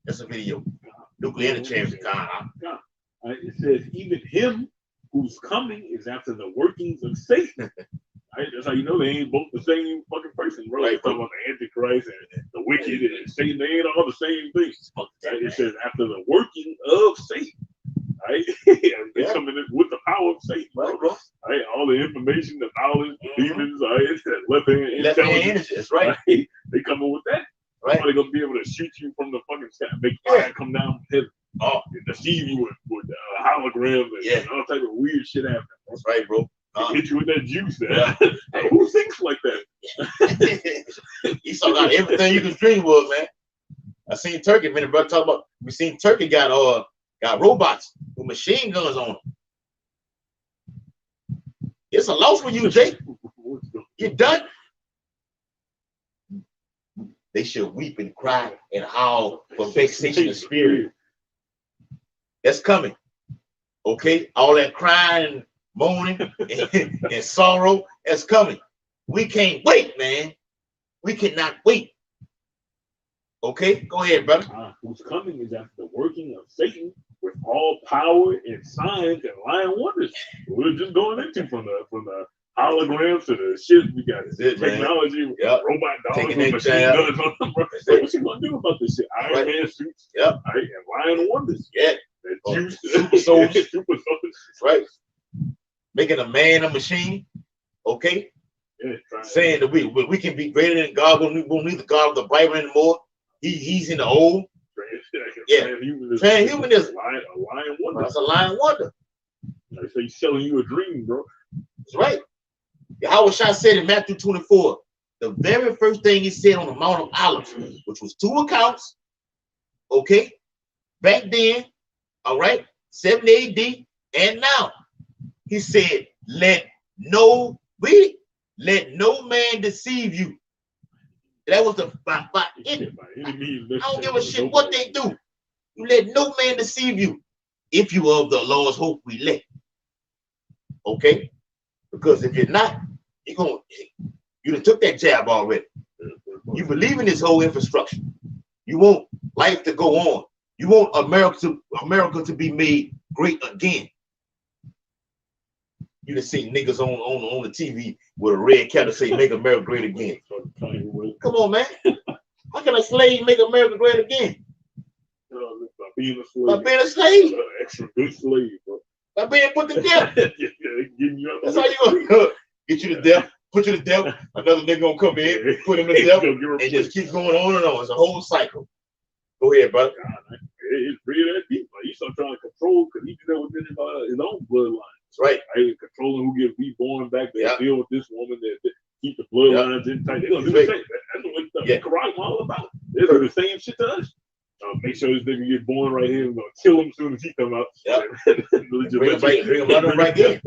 That's a video. Nuclear and the chariots. It says, even him who's coming is after the workings of Satan. Right? That's how you know they ain't both the same fucking person, bro. Right. Talking about the Antichrist and the wicked and Satan, they ain't all the same things. Right? It says after the working of Satan. Right? They coming in with the power of Satan, bro. Right? All the information, the knowledge, the demons, right? Left hand intelligence. That's right. They coming with that. Right. They're gonna be able to shoot you from the fucking sky, make fire come down from heaven. And deceive you with holograms and all type of weird shit happening. That's right, bro. Hit you with that juice. Hey, who thinks like that? Esau got everything you can dream of, man. I seen Turkey, man. Brother talk about. We seen Turkey got robots with machine guns on them. It's a loss for you, Jake. You done. They should weep and cry and howl for vexation of spirit. That's coming. Okay, all that crying and moaning and sorrow, that's coming. We can't wait, man. We cannot wait. Okay, go ahead, brother. Who's coming is after the working of Satan with all power and signs and lying wonders. We're just going into from the holograms to the shit. We got technology, robot dogs, machine guns on them. What you gonna do about this shit? Iron Man suits, right, and lying wonders. Yeah, juice, super soldiers, super soldiers. Right. Making a man a machine. Okay. Yeah, saying that we can be greater than God. We won't need the God of the Bible anymore. He's in the old. Transhumanism. A lying wonder. That's a lying wonder. They say he's selling you a dream, bro. That's right. Yahweh Shai said in Matthew 24, the very first thing he said on the Mount of Olives, which was 2 accounts, okay, back then, all right, 70 AD, and now, he said, let no man deceive you. That was the by any means. I don't give a shit what they do. You let no man deceive you. If you of the Lord's hope we let. Okay? Because if you're not, you done took that jab already. You believe in this whole infrastructure. You want life to go on. You want America to be made great again. You done seen niggas on the TV with a red cap to say make America great again. Come on, man. How can a slave make America great again? By being a slave. By being a slave. Extra good slave, bro. By being put to death. That's how you gonna get you to death, put you to death. Another nigga gonna come in, put him to death, and just keep going on and on. It's a whole cycle. Go ahead, brother. It's really that deep. Like, he's still trying to control because he did that within his own bloodline. Right. Controlling who gets reborn back. They deal with this woman that keep the bloodlines in tight. They're gonna do the same. That's what Quran all about. They're doing the same shit to us. Make sure this nigga get born right here. We're gonna kill him as soon as he come out. Bring him right in.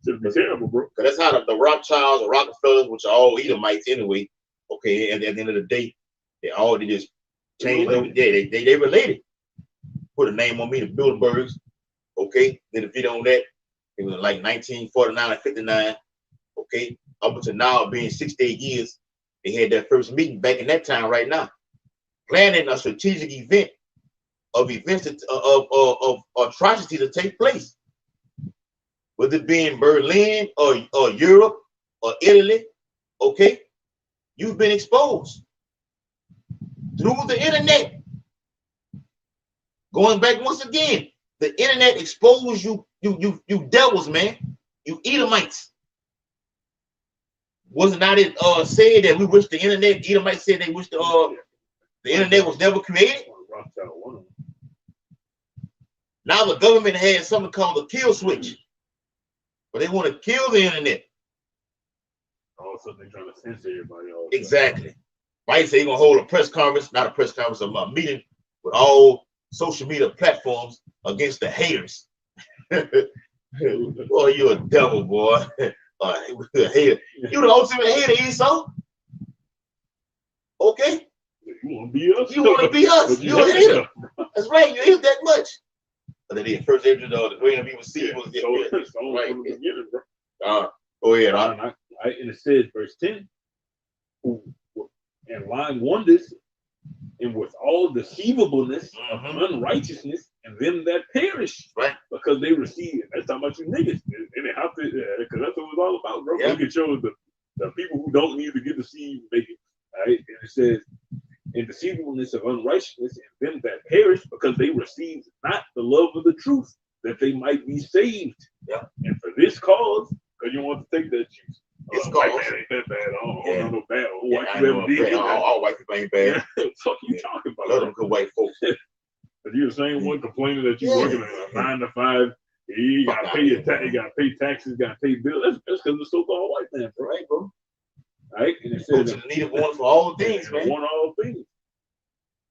Should be terrible, bro. Because that's how the Rothschilds, the Rockefellers, which are all Edomites anyway. Okay, and at the end of the day, they just changed over. Yeah, they related. Put a name on me, the Bilderbergs. Okay, did a video on that. It was like 1949 and 59. Okay, up until now, being 68 years, they had their first meeting back in that time. Right now, planning a strategic event of atrocity to take place, whether it be in Berlin or Europe or Italy. Okay, you've been exposed through the internet. Going back once again, the internet exposed you devils, man. You Edomites. Wasn't that it said that we wish the internet, Edomites said they wish the internet was never created? Now the government has something called the kill switch. But they want to kill the internet. Also, they're trying to censor everybody. Exactly. Right? So they're going to hold a press conference, not a press conference, a meeting with all social media platforms against the haters. Boy, you're a devil, boy. A hater. You're the ultimate hater, Esau. Okay? You want to be us? You want to be us. You're a hater. That's right. You hate that much. But then the first entry, the way to be received was right. Go ahead. And it says, verse 10, and lying wonders, and with all deceivableness of unrighteousness, and them that perish, right? Because they receive it. That's talking about you niggas, and they have to, because that's what it's all about, bro. We can show the people who don't need to get deceived make it, right? And it says, in deceivableness of unrighteousness, and them that perish, because they received not the love of the truth, that they might be saved. Yeah. And for this cause, because you want to take that juice. It's white man ain't that bad. I don't know no bad. All white people ain't bad. What you talking about? Love them good white folks. But you're the same one complaining that you're working a 9 to 5. You gotta pay your tax. You gotta pay taxes. You gotta pay bills. That's because the so-called white man, bro. Right, bro. Right, and it says needed one for all things, man. One all things.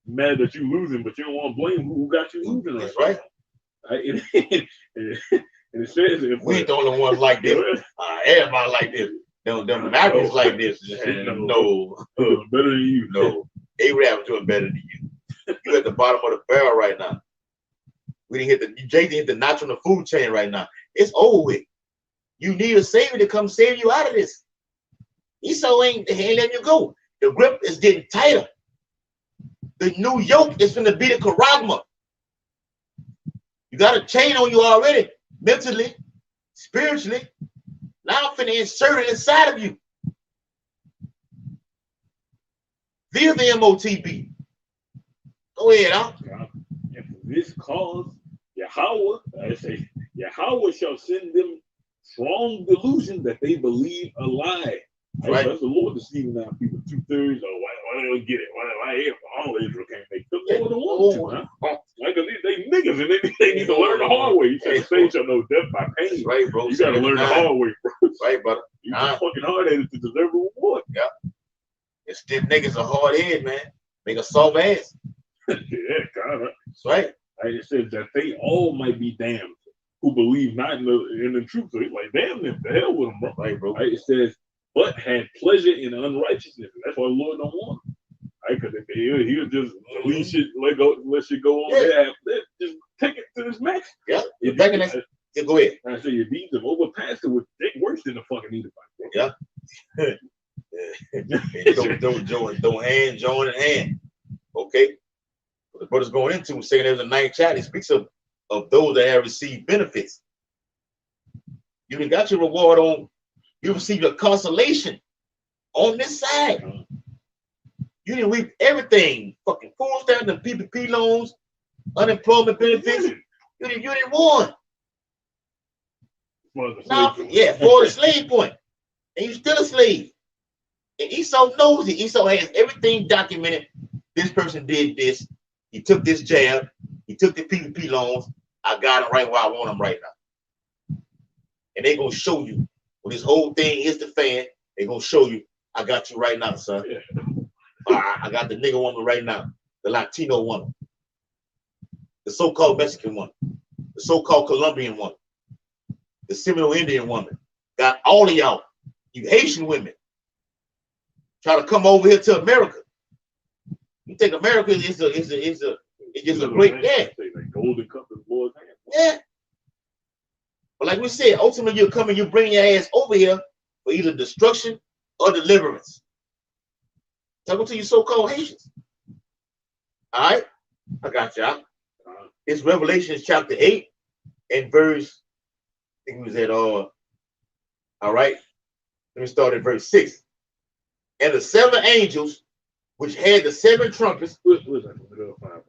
Mad that you losing, but you don't want to blame who got you losing. That's right. And it says we ain't the only ones like this. Everybody like this. Them Americans like this. No. Better than you. No. Arabs doing better than you. You at the bottom of the barrel right now. We didn't hit the Jay didn't hit the notch on the food chain right now. It's over with. You need a savior to come save you out of this. Esau ain't letting you go. The grip is getting tighter. The new yoke is gonna be the charagma. You got a chain on you already, mentally, spiritually. Now I'm finna insert it inside of you. Via the MOTB. Go ahead, huh? And for this cause, Yahweh, I say, Yahweh shall send them strong delusion that they believe a lie. Right. That's the Lord deceiving now people 2/3. Oh, why they don't get it? Why all Israel can't make it? The Lord don't want to, huh? Like they niggas and they need to learn the hard way. You can't say you know death by pain. That's right, bro. You gotta learn the hard way, bro. Right, brother. You fucking hard headed to deserve a reward. Yeah. And stiff niggas a hard head, man. Make a soft ass. Yeah, kind of. That's right. It says that they all might be damned who believe not in the truth. So it's like, damn them, the hell with them, bro. Right, bro. It says, but had pleasure in unrighteousness. That's why the Lord don't want them. Because he'll just leave shit, let shit go on. Yeah. Just take it to this max. Yeah. Yeah, go ahead. I say your deeds have overpassed it with worse than the fucking Edomite. Yeah. don't hand, join in hand. Okay. What the brother's going into saying there's a ninth chapter. He speaks of those that have received benefits. You done got your reward on, you received your consolation on this side. You didn't reap everything. Fucking food stamps and PPP loans, unemployment benefits. You didn't won. For the slave point. And you still a slave. And Esau knows it. Esau has everything documented. This person did this. He took this jab. He took the PPP loans. I got him right where I want him right now. And they're going to show you when this whole thing hits the fan, they're going to show you, I got you right now, son. Yeah. I got the nigga woman right now, the Latino woman, the so-called Mexican one, the so-called Colombian one, the Seminole Indian woman. Got all of y'all, you Haitian women, try to come over here to America. You think America is just a great day. Golden cup is Lord's hand. Yeah. But like we said, ultimately you're coming, you bring your ass over here for either destruction or deliverance. Talking to you so-called Haitians. All right, I got y'all. It's Revelation chapter 8 and verse, I think it was at all right. Let me start at verse 6. And the 7 angels which had the 7 trumpets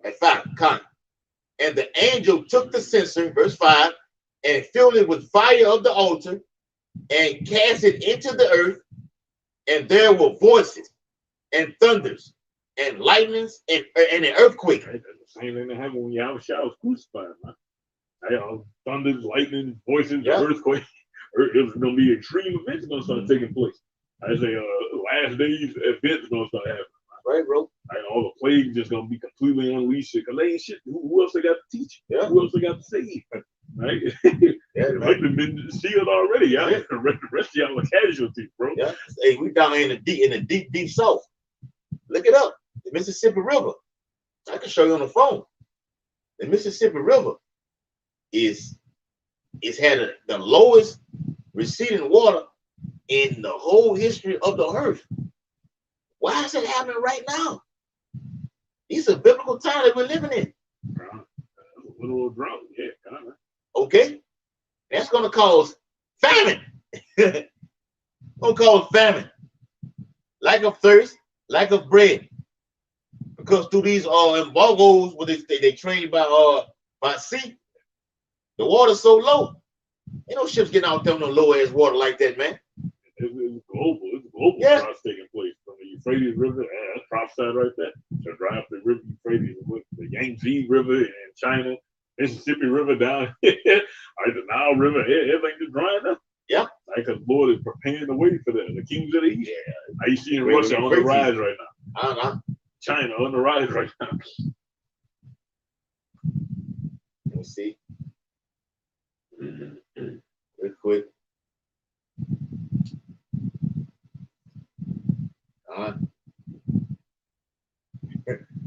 at 5, count. And the angel took the censer, verse 5, and filled it with fire of the altar and cast it into the earth. And there were voices and thunders and lightnings and an earthquake. That's the same thing that happened when Yahushua was crucified, man. Thunders, lightning, voices, earthquake. It's going to be extreme events going to start taking place. I say last days events going to start happening. Right, bro. All the plagues just going to be completely unleashed. Because they ain't shit. Who else they got to teach? Yeah. Who else they got to save? Right? Yeah, like they've been sealed already. Yeah. The rest of y'all are casualties, bro. Yeah. Hey, we down here in the deep south. Look it up. The Mississippi River. I can show you on the phone. The Mississippi River is had the lowest receding water in the whole history of the earth. Why is it happening right now? These are biblical times that we're living in. A little drought, yeah, kind of. Okay, that's going to cause famine. Going to cause famine, lack of thirst, lack of bread, because through these embargoes, where they trade by sea, the water's so low. Ain't no ships getting out there on no low ass water like that, man. It's global. It's global droughts taking place from the Euphrates River. That's prophesied right there. To dry up the river Euphrates, the Yangtze River in China, Mississippi River down here, the Nile River, everything just drying up. Yeah. Because Lord is preparing the way for the kings of the east. Yeah. Now you see Russia on the rise right now. China on the rise right now. Let me see. Real quick.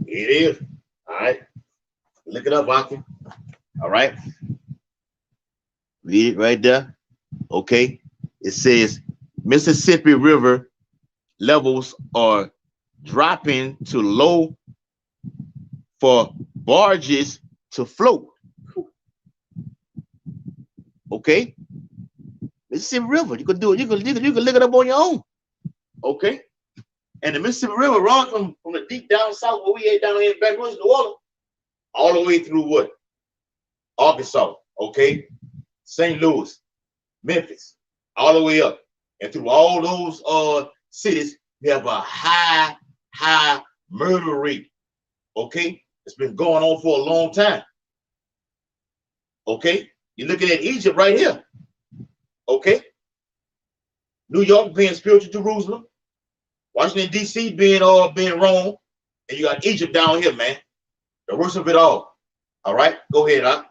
It is. All right. Look it up, Aki. All right. Read it right there. Okay. It says Mississippi River levels are dropping to low for barges to float. Okay. Mississippi River. You can do it. You can look it up on your own. Okay. And the Mississippi River runs from the deep down south where we ate down here in Baton Rouge, New Orleans, all the way through what? Arkansas, okay? St. Louis, Memphis, all the way up. And through all those cities, we have a high murder rate. Okay? It's been going on for a long time. Okay? You're looking at Egypt right here. Okay? New York being spiritual Jerusalem. Washington, D.C. being Rome. And you got Egypt down here, man. The worst of it all. All right? Go ahead, huh?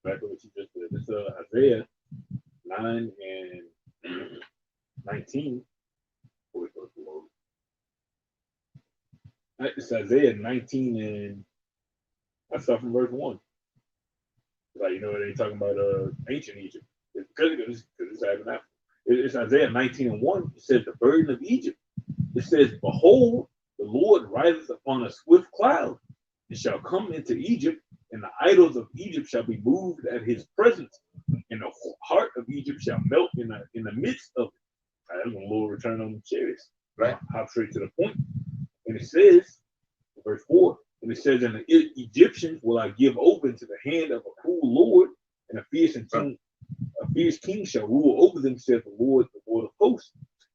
Back to what you just said. This Isaiah 9 and 19. It's Isaiah 19 and I start from verse 1. Like, you know, they talking about ancient Egypt. Because it's happening after. It's Isaiah 19 and 1. It says the burden of Egypt. It says, behold, the Lord rises upon a swift cloud. It shall come into Egypt, and the idols of Egypt shall be moved at his presence, and the heart of Egypt shall melt in the midst of it. That's when the Lord return on the chariots. Right? Hop straight to the point. And it says, verse 4, and it says, and the Egyptians will I give over into the hand of a cruel Lord, and a fierce king shall rule over them, saith the Lord of hosts.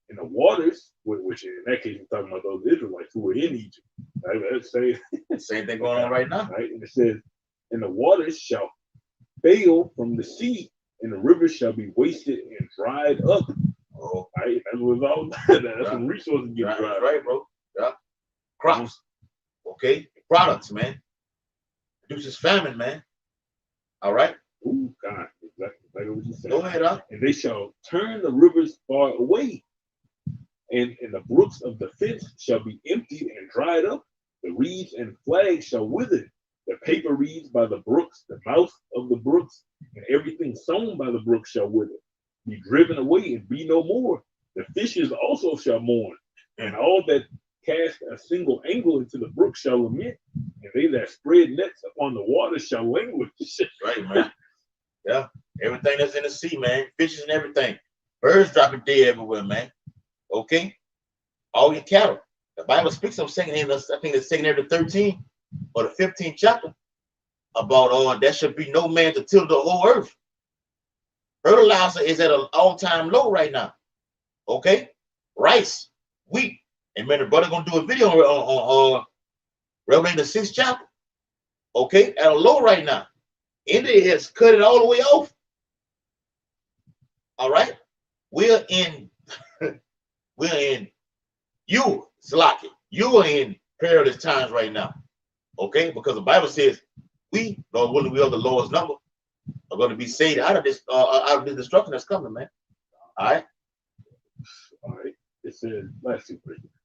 And the waters, which in that case we're talking about those Israelites who were in Egypt. Right? Let's say same thing going on right now. Right? And it says, and the waters shall fail from the sea, and the rivers shall be wasted and dried up. Oh, right? That's what it's all about. That's when resources get dried. Right, bro. Yeah. Crops. Okay. Products, man. Produces famine, man. All right. Ooh, God. Exactly what you said. Go ahead, huh? And they shall turn the rivers far away, and the brooks of the fence shall be emptied and dried up. The reeds and flags shall wither. The paper reeds by the brooks, the mouth of the brooks, and everything sown by the brooks shall wither, be driven away and be no more. The fishes also shall mourn, and all that cast a single angle into the brook shall lament, and they that spread nets upon the water shall languish. Right, man. Yeah. Everything that's in the sea, man. Fishes and everything. Birds dropping dead everywhere, man. Okay? All your cattle. The Bible speaks of I think it's 2 13 or the 15th chapter about there should be no man to till the whole earth. Fertilizer is at an all-time low right now. Okay? Rice, wheat. And man, the brother gonna do a video on Revelation the 6th chapter. Okay, at a low right now. India has cut it all the way off. All right, we're in you are in perilous times right now. Okay, because the Bible says we, Lord willing, we are the lowest number, are going to be saved out of this destruction that's coming, man. All right. It says, let's see.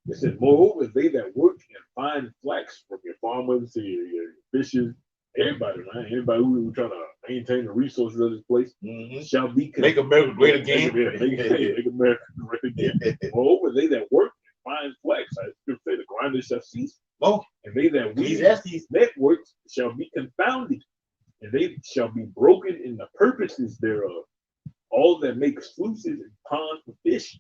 It says, moreover, they that work and find flax from your farmers to your fishers, everybody, man, anybody who trying to maintain the resources of this place shall be make America great again. Make America great again. Moreover, they that work and find flax, I should say, the grinders shall cease. Oh, and they that weave these networks shall be confounded, and they shall be broken in the purposes thereof. All that make sluices and ponds for fish,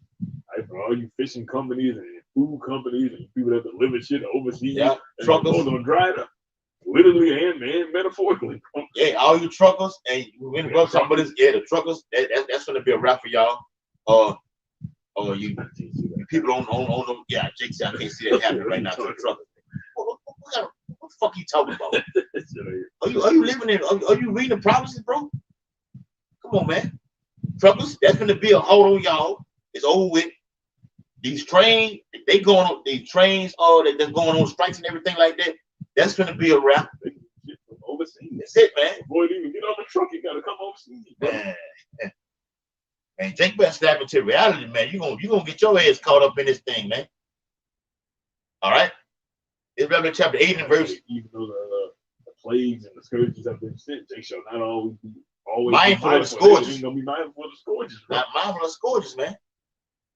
right? For all you fishing companies and food companies and people that deliver shit overseas, truckers on dry up, literally and metaphorically. Yeah, all you truckers, and we're gonna talk about this. Yeah, the truckers. That's gonna be a wrap for y'all. You people on them. Yeah, Jake said I can't see that happening right now to the truckers. What the fuck are you talking about? Are you living in? Are you reading the prophecies, bro? Come on, man. Truckers, that's gonna be a hold on y'all. It's over with. These trains, they going on. These trains, they're going on strikes and everything like that. That's gonna be a wrap. Overseas. That's it, man. Before you even get on the truck, you gotta come overseas, bro. Man, Jake better snap into reality, man. You gonna get your ass caught up in this thing, man. All right. It's Revelation chapter 8 and verse. Even though the plagues and the scourges have been sent. They shall not always be mindful of the joyful. They scourges. ain't gonna be mindful of the scourges, bro. Not mindful of scourges, man.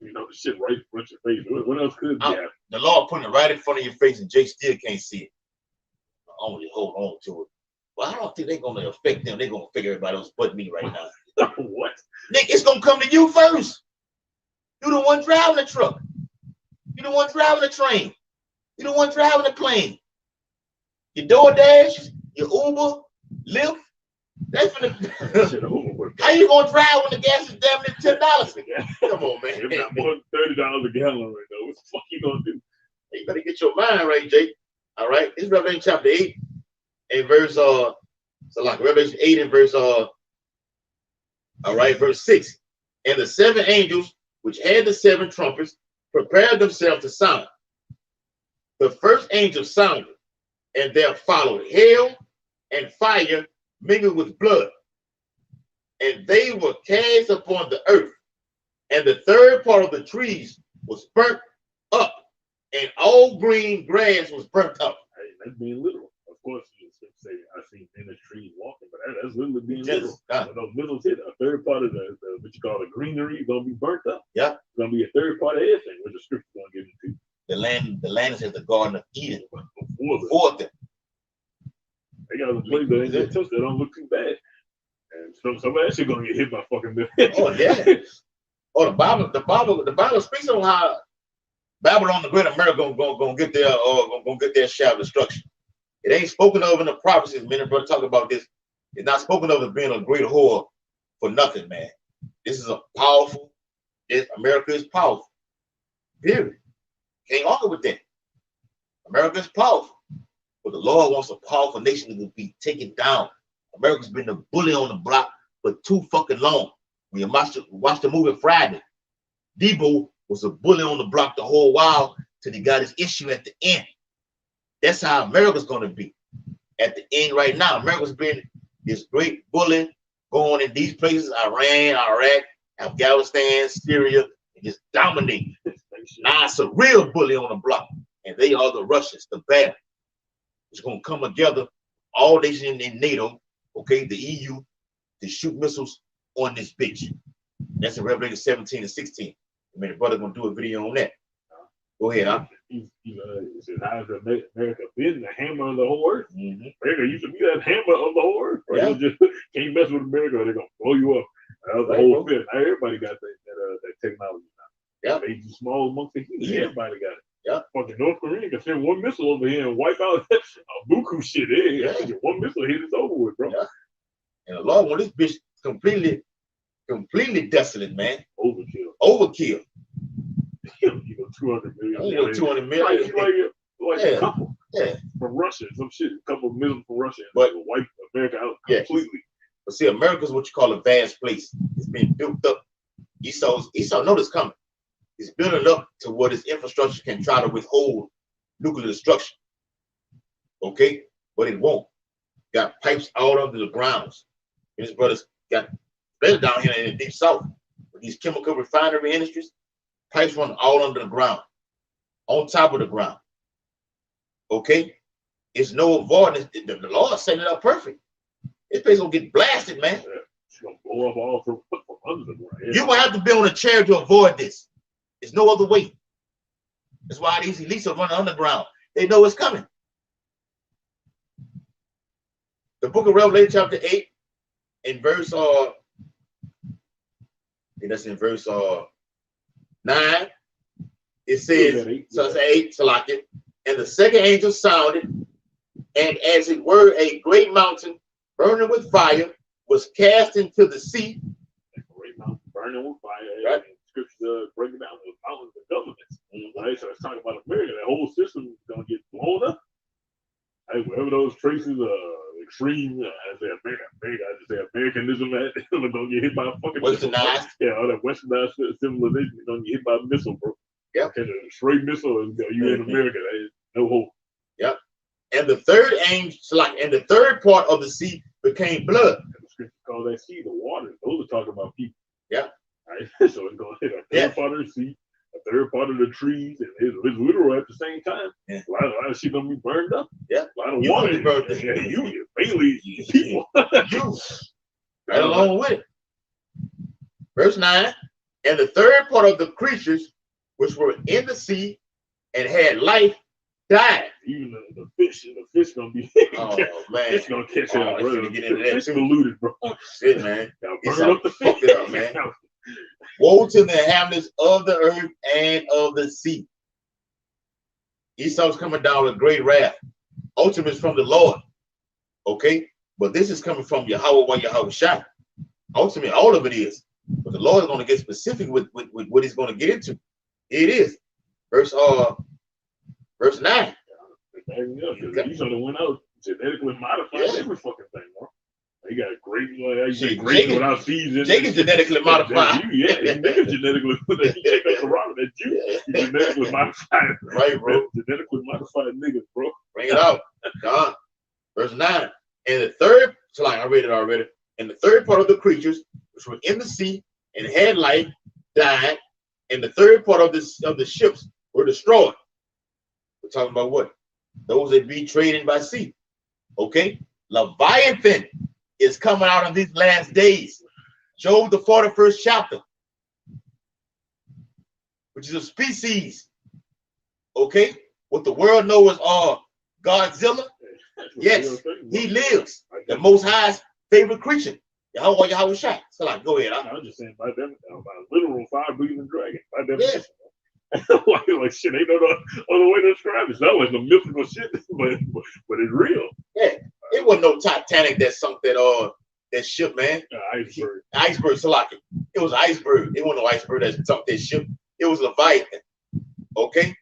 You know the shit right in front of your face. What else could be happening? The Lord putting it right in front of your face, and Jake still can't see it. Only hold on to it. Well, I don't think they're gonna affect them. They're gonna figure everybody else but me right now. What? Nick, it's gonna come to you first. You the one driving the truck. You the one driving the train. You the one driving the plane. Your DoorDash, your Uber, Lyft. That's for the. How you gonna drive when the gas is damn near $10? Come on, man. It's not more than $30 a gallon right now. What the fuck you gonna do? You better get your mind right, Jake. All right. This is Revelation chapter 8 and verse so like Revelation 8 and verse verse 6. And the 7 angels which had the 7 trumpets prepared themselves to sound. The first angel sounded, and there followed hail and fire mingled with blood, and they were cast upon the earth, and the third part of the trees was burnt up, and all green grass was burnt up. Hey, that's being literal. Of course, you say I seen in the trees walking, but that's literally being literal. When those middles hit, a third part of the what you call the greenery is gonna be burnt up. Yeah, it's gonna be a third part of everything, which the scripture gonna get into. The land is the Garden of Eden before them. They got a place that ain't gonna touch that don't look too bad. And some of that shit gonna get hit by fucking bill. Oh yeah. Oh, the Bible speaks on how Babylon, the Great America, gonna get their share of destruction. It ain't spoken of in the prophecies. Many brothers talk about this. It's not spoken of as being a great whore for nothing, man. This is a powerful. America is powerful. Period. Can't argue with that. America is powerful, but the Lord wants a powerful nation to be taken down. America's been the bully on the block for too fucking long. When you watch the movie Friday, Debo was a bully on the block the whole while till he got his issue at the end. That's how America's going to be at the end right now. America's been this great bully going in these places, Iran, Iraq, Afghanistan, Syria, and just dominating. Now it's a real bully on the block, and they are the Russians, the bad. It's going to come together, all nations in NATO, okay, the EU, to shoot missiles on this bitch. That's in Revelation 17 and 16. I mean, the brother going to do a video on that. Go ahead, huh? He says, how has America been the hammer of the whole earth? Mm-hmm. America used to be that hammer of the whole earth. Right? Yeah. Just can't mess with America, they're going to blow you up. That was the whole thing. Now everybody got that technology now. Yeah. They just small amongst the heat. Yeah. Everybody got it. Yeah. Fucking North Korea can send one missile over here and wipe out a buku shit. Yeah. One missile hit, it's over with, bro. Yeah. And the Lord want this bitch completely desolate, man. Overkill. 200 million. 200 million. Like a couple. Yeah. From Russia, some shit. A couple of missiles from Russia. But wipe America out completely. But see, America's what you call a vast place. It's been built up. Esau know this coming. It's building up to what its infrastructure can try to withhold nuclear destruction. Okay? But it won't. Got pipes all under the grounds. And his brothers got better down here in the deep south. With these chemical refinery industries, pipes run all under the ground. On top of the ground. Okay? It's no avoidance. The Lord set it up perfect. This place gonna get blasted, man. Yeah. It's gonna blow up all from under the ground. Yeah. You're gonna have to be on a chair to avoid this. There's no other way. That's why these elites are running underground. They know it's coming. The book of Revelation, chapter 8, in verse that's in verse 9. It says, so it's 8, Salakia, and the second angel sounded, and as it were a great mountain burning with fire was cast into the sea. A great mountain burning with fire. Right. Scripture breaking down the mountains of governments. Right? So it's talking about America. That whole system is gonna get blown up. Hey, wherever those traces extreme, I say Americanism at, they're gonna get hit by a fucking westernized. Yeah, all that westernized civilization is gonna get hit by a missile, bro. Yeah. Catch a straight missile and you in America. There's no hope. Yep. And the third angel, and the third part of the sea became blood. And the scripture call that sea the waters. Those are talking about people. Yeah. Right? So it's gonna hit a third part of the sea, a third part of the trees, and it's literal at the same time. Yeah. A lot of shit gonna be burned up. Yeah. A lot of You water. gonna be burned up. Yeah, you mainly people. You right along with it. Verse 9, and the third part of the creatures which were in the sea and had life died. Even the fish gonna be. Oh man, It's gonna catch it, bro. Get into that Fish too. polluted, bro. Shit, man. Y'all burn up the fish. Fuck it up, man. Woe to the inhabitants of the earth and of the sea. Esau's coming down with great wrath. Ultimate is from the Lord. Okay? But this is coming from Yahweh while Yahweh shot. Ultimately, all of it is. But the Lord is going to get specific with what he's going to get into. It is. Verse 9. He sort of went out genetically modified every fucking thing, bro. He got great, Jake without seeds in Jake is genetically modified. Yeah, nigga genetically. You check out the rock, that you genetically modified. Right, bro. Genetically modified niggas, bro. Bring it out. God. Verse 9. And the third, so like I read it already. And the third part of the creatures which were in the sea and had life died, and the third part of the ships were destroyed. We're talking about what? Those that be trading by sea. Okay? Leviathan is coming out in these last days. Job, the 41st chapter, which is a species. Okay? What the world knows as Godzilla. Yes, he lives. The Most High's favorite creature. Yahweh shot. So like, go ahead. I was just saying by literal fire-breathing dragon. By definition. Yes. like shit, ain't no other way to describe it. It's not like no mythical shit, but it's real. Yeah, it wasn't no Titanic that sunk that ship, man. Iceberg. Iceberg, Salaki. It was iceberg. It wasn't no iceberg that sunk that ship. It was Leviathan. Okay?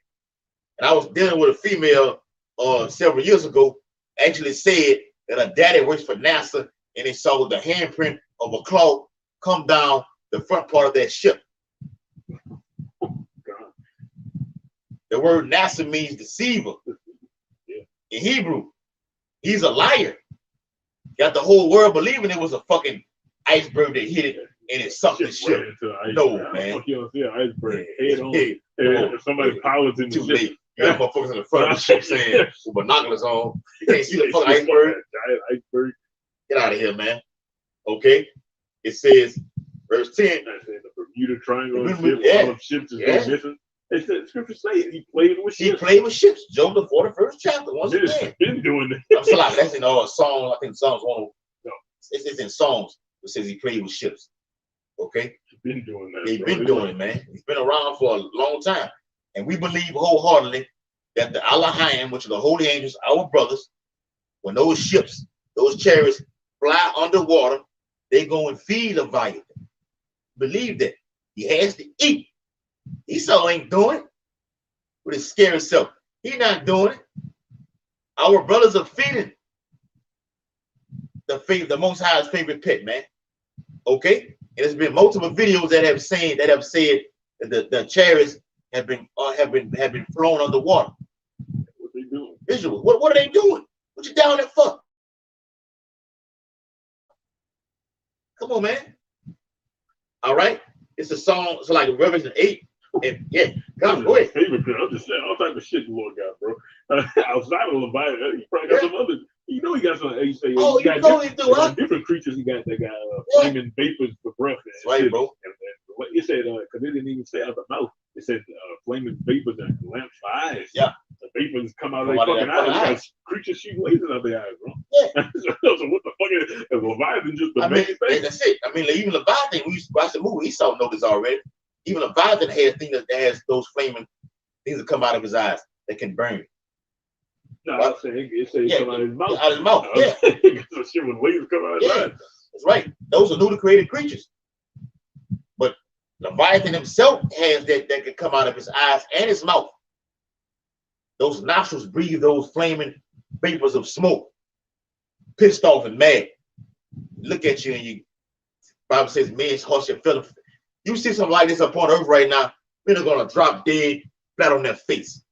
And I was dealing with a female several years ago, actually said that her daddy works for NASA and they saw the handprint of a claw come down the front part of that ship. The word NASA means deceiver. Yeah. In Hebrew, he's a liar. Got the whole world believing it was a fucking iceberg that hit it and it sunk the ship. No, man. You don't see an iceberg head on. Hey, If somebody piloting too the ship. late. You got motherfuckers in the front of the ship saying with binoculars on. You can't see the fucking iceberg. Giant iceberg. Get out of here, man. Okay. It says, verse 10. I said the Bermuda Triangle Yeah. all of ships is going missing. It said scripture say he played with ships. He played with ships. Job the 41st chapter. Once again. Been doing that. I'm sorry, that's in Psalms. I think Psalms 1. No, it's in Psalms. It says he played with ships. Okay. He's been doing that. He's been doing it, man. He's been around for a long time. And we believe wholeheartedly that the Elohim, which are the holy angels, our brothers, when those ships, those chariots fly underwater, they go and feed Leviathan. Believe that. He has to eat. Esau ain't doing it with his scary self. He not doing it. Our brothers are feeding the Most High's favorite pet, man. Okay? And there's been multiple videos that have said that the chariots have been flown underwater. What they doing? Visual. What are they doing? What you down there for? Come on, man. All right. It's a song. So like Revelation 8. And yeah, God, go ahead. Favorite pet. I'm just saying all type of shit the Lord got, bro. Outside of Leviathan, he probably got some other. You know he got some. He say, oh, you know he do, huh? Different creatures he got that got flaming vapors for breath. That's right, bro. And it said because it didn't even say out the mouth. It said flaming vapors and lamps for eyes. Yeah. The vapors come out of their fucking eyes. Creatures shoot lasers out their eyes, bro. Yeah. So what the fuck is Leviathan just the main thing? That's it. I mean, like, even Leviathan, we used to watch the movie, Esau know this already. Even Leviathan has things that has those flaming things that come out of his eyes that can burn. No, I'm saying it says come out of his mouth. Out of his mouth, yeah. So shit when lasers come out of his eyes. That's right. Those are newly created creatures. But Leviathan himself has that can come out of his eyes and his mouth. Those nostrils breathe those flaming vapors of smoke. Pissed off and mad. Look at you and you. Bible says, men's hearts shall fail. You see something like this upon earth right now, men are gonna drop dead flat on their face.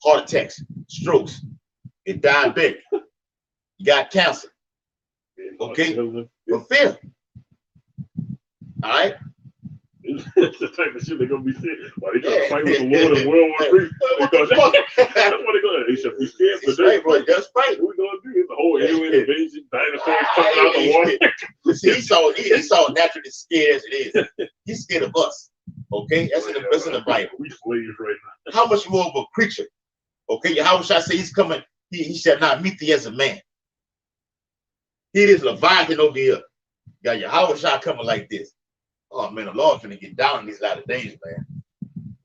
Heart attacks, strokes, you're diabetic, you got cancer. Okay? For fear. All right? That's the type of shit they're gonna be saying. Why they trying to fight with the Lord in World War III? Because that's what they're going. They should be scared for right, bro. That's right. What we gonna do? The whole alien invasion, dinosaurs coming out the water. See, he saw naturally scared as it is. He's scared of us. Okay, that's in the Bible. We slaves right now. How much more of a creature? Okay, how should I say he's coming? He shall not meet thee as a man. He is Leviathan over here. Got Yahweh Shah coming like this. Oh man, the Lord's gonna get down in these latter days, man.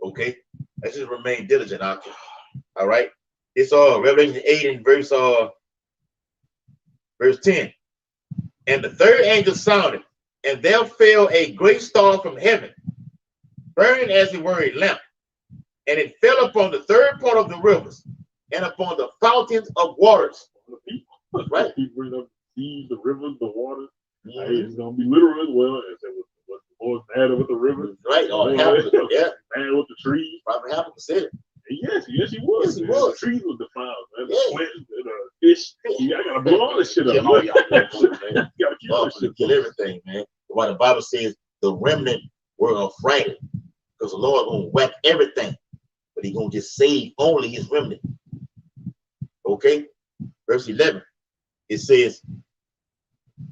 Okay, let's just remain diligent out there. All right, it's Revelation 8 and verse 10. And the third angel sounded, and there fell a great star from heaven, burning as it were a lamp, and it fell upon the third part of the rivers and upon the fountains of waters. Right, he bring up the seas, the rivers, the water. It's gonna be literal as well. As it was more mad with the rivers, right? Yeah, mad with the trees. Probably happened to say it. Yes, he was. Yes, he was. The trees were defiled, man. The plants, the fish. I gotta blow all this shit up. You gotta keep all this shit. Kill everything, man. Why the Bible says the remnant were affrighted because the Lord gonna whack everything, but He gonna just save only His remnant. Okay, verse 11. It says,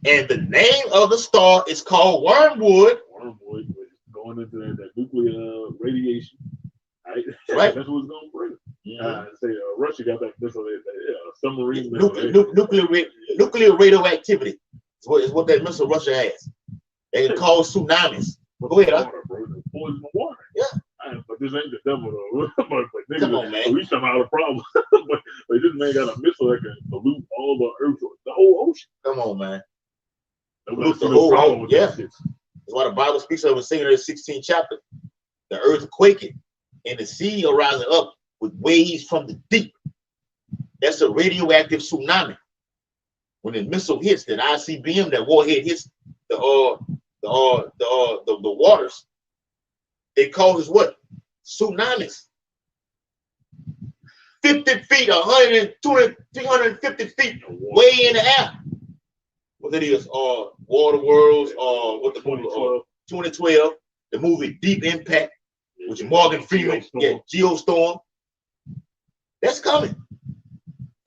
and the name of the star is called Wormwood. Wormwood, going into that nuclear radiation. Right? Right. That's what's going to bring it. Say Russia got that missile, submarine nuclear radioactivity is what that missile Russia has. They can cause tsunamis. But go ahead, poison the water. Yeah. But this ain't the devil though. but come on, man. At least I'm out of problem. but this man got a missile that can pollute all the earth, the whole ocean. Come on, man. Pollute the whole ocean. Yeah. That's why the Bible speaks of in Singing the 16th chapter. The earth quaking and the sea are rising up with waves from the deep. That's a radioactive tsunami. When the missile hits, that ICBM, that warhead hits the waters, it causes what? Tsunamis. 50 feet, 120, 350 feet way in the air. What it is, Water Worlds, what the movie, 2012, the movie Deep Impact, which Morgan Freeman, Geostorm. That's coming.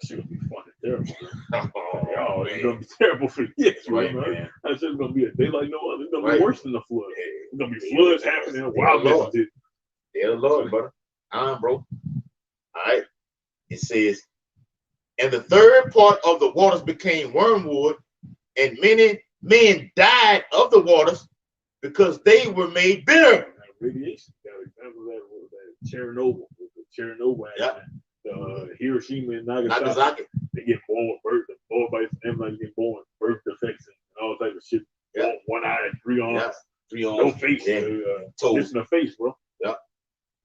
It's gonna be fucking terrible. It's gonna be terrible for years, right, man? That's just gonna be a day like no other. It's gonna be worse than the flood. It's gonna be floods happening. Wild did. Yeah, Lord, brother. Bro. All right. It says, and the third part of the waters became wormwood, and many men died of the waters because they were made bitter. Radiation. Got an example of that Chernobyl. Chernobyl. Yeah. Hiroshima and Nagasaki. They get born with birth. All by everybody get born birth defects and all type of shit. Yeah. One eye, 3 arms. Yeah. 3 arms. No face. Toes. In the face, bro. Yeah.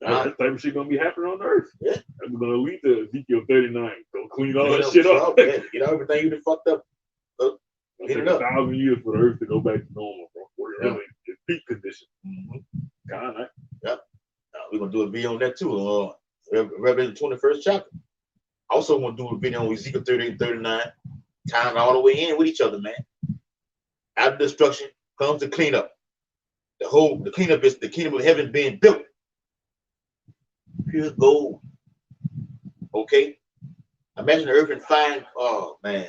That type of shit gonna be happening on Earth. Yeah. That's gonna lead to Ezekiel 39. Go clean all that shit up. Get everything you done fucked up. Get it up. 1,000 years for the Earth to go back to normal, bro. We're really in peak condition. God, yeah. We're gonna do a video on that too. Revelation 21st chapter. Also gonna do a video on Ezekiel 38, 39, tying all the way in with each other, man. After destruction comes the cleanup. The cleanup is the kingdom of heaven being built. Pure gold. Okay. Imagine the earth and find. Oh man.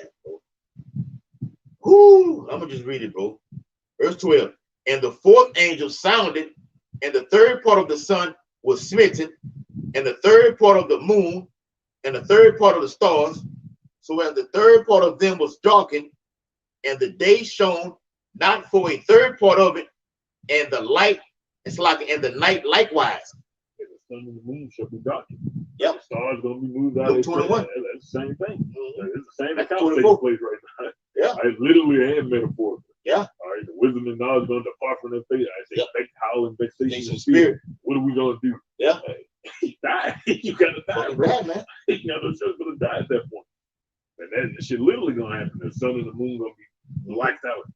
Whoo! I'm gonna just read it, bro. Verse 12. And the fourth angel sounded, and the third part of the sun was smitten, and the third part of the moon, and the third part of the stars. So as the third part of them was darkened, and the day shone not for a third part of it, and the light, it's like, and the night likewise. And the sun and the moon shall be darkened. Yep. The stars gonna be moved out. Luke 21. That's the same thing. It's the same account taking place right now. Yeah. I literally and metaphorically. Yeah. All right. The wisdom and knowledge going to depart from their faith. I say, howl and vexation and spirit. What are we gonna do? Yeah. He died. You gotta die, bro. Bad, man. You know, the sun's gonna die at that point. And that shit literally gonna happen. The sun and the moon gonna be blacked out.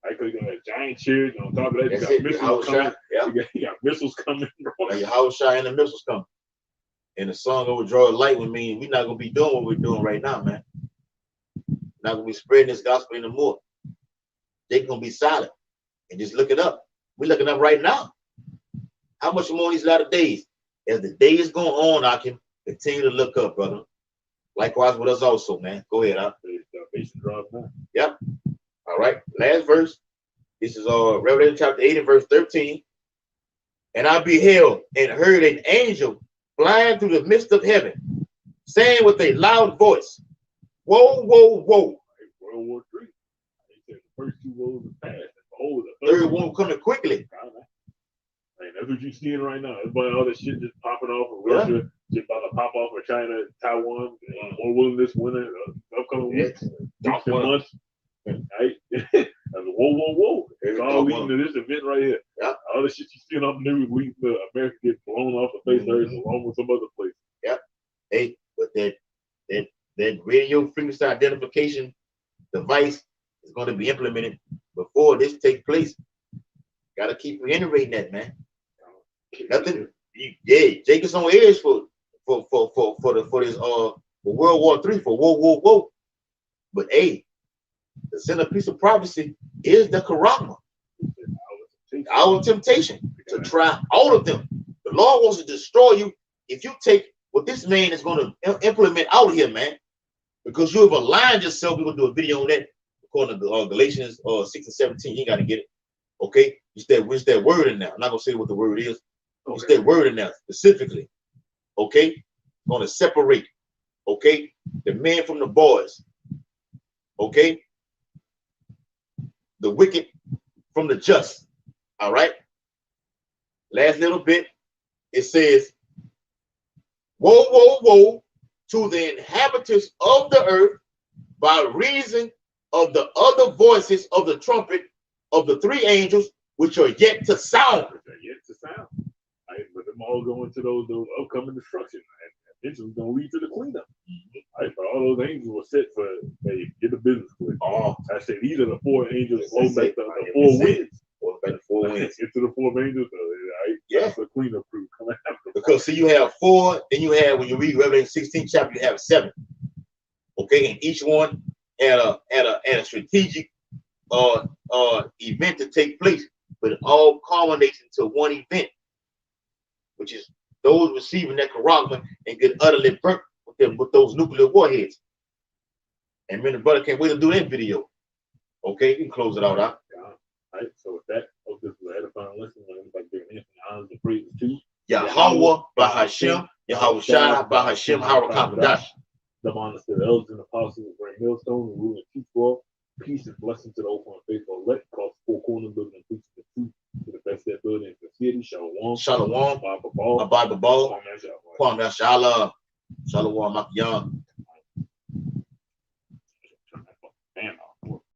Like you're gonna have giant chairs, and on top of that, you got missiles coming. You got missiles coming, bro. Like Yahweh Shai and the missiles coming. And the sun gonna draw light with me. We're not gonna be doing what we're doing right now, man. Not gonna be spreading this gospel anymore. They're gonna be silent and just look it up. We're looking up right now. How much more in these latter days? As the days go on, I can continue to look up, brother. Likewise with us also, man. Go ahead, huh? Yep. All right. Last verse. This is Revelation chapter 8 and verse 13. And I beheld and heard an angel flying through the midst of heaven, saying with a loud voice, woe, woe, woe. World War III. The first two woes are past. Oh, the third one coming quickly. Man, that's what you're seeing right now. Everybody, all this shit just popping off of Russia, just about to pop off of China, Taiwan, more willing this winter, upcoming weeks, weeks and months. Right? Whoa, whoa, whoa. It's all leading to this event right here. Yep. All the shit you see on the news leading to America get blown off the face of Earth along with some other place. Yep. Hey, but that radio frequency identification device is going to be implemented before this takes place. Got to keep reiterating that, man. Nothing. Yeah, Jacob's on ears for this for World War III, for whoa. But hey, the centerpiece of prophecy is the Karama, our temptation to try all of them. The Lord wants to destroy you if you take what this man is going to implement out here, man. Because you have aligned yourself. We're going to do a video on that according to Galatians 6 and 17. You got to get it. Okay? It's that word in there. I'm not going to say what the word is. Okay. It's that word in there specifically. Okay? Going to separate. Okay? The men from the boys. Okay? The wicked from the just. All right? Last little bit. It says, woe, woe, woe to the inhabitants of the earth by reason of the other voices of the trumpet of the three angels which are yet to sound. Right? But them all going to those upcoming destruction. And eventually going to lead to the cleanup. Right? But all those angels were set for, hey, get the business clear. Oh, I said these are the four angels flow back the four winds. Into the four angels, right? Yeah. That's the cleanup crew coming after. Because see, you have four, then you have, when you read Revelation 16 chapter, you have 7. Okay, and each one had a strategic event to take place, but it all culminates into one event, which is those receiving that Karagma and get utterly burnt with those nuclear warheads. And me and the brother can't wait to do that video. Okay, you can close it out. All right, so with that, hope this was an edifying lesson. Everybody giving infinite honors and praises to Yahweh Bahashem, Yahweh Shai Bahashem Harakamash. The honors to the elders and apostles of Great Millstone, the ruling chief world. Peace and blessing to the open and faithful elect, across the four corners, building and preaching the truth to the best that building in the city. Shalom. Shalom. Abba Ball. Kwame Shalom. Shalom Makiyan.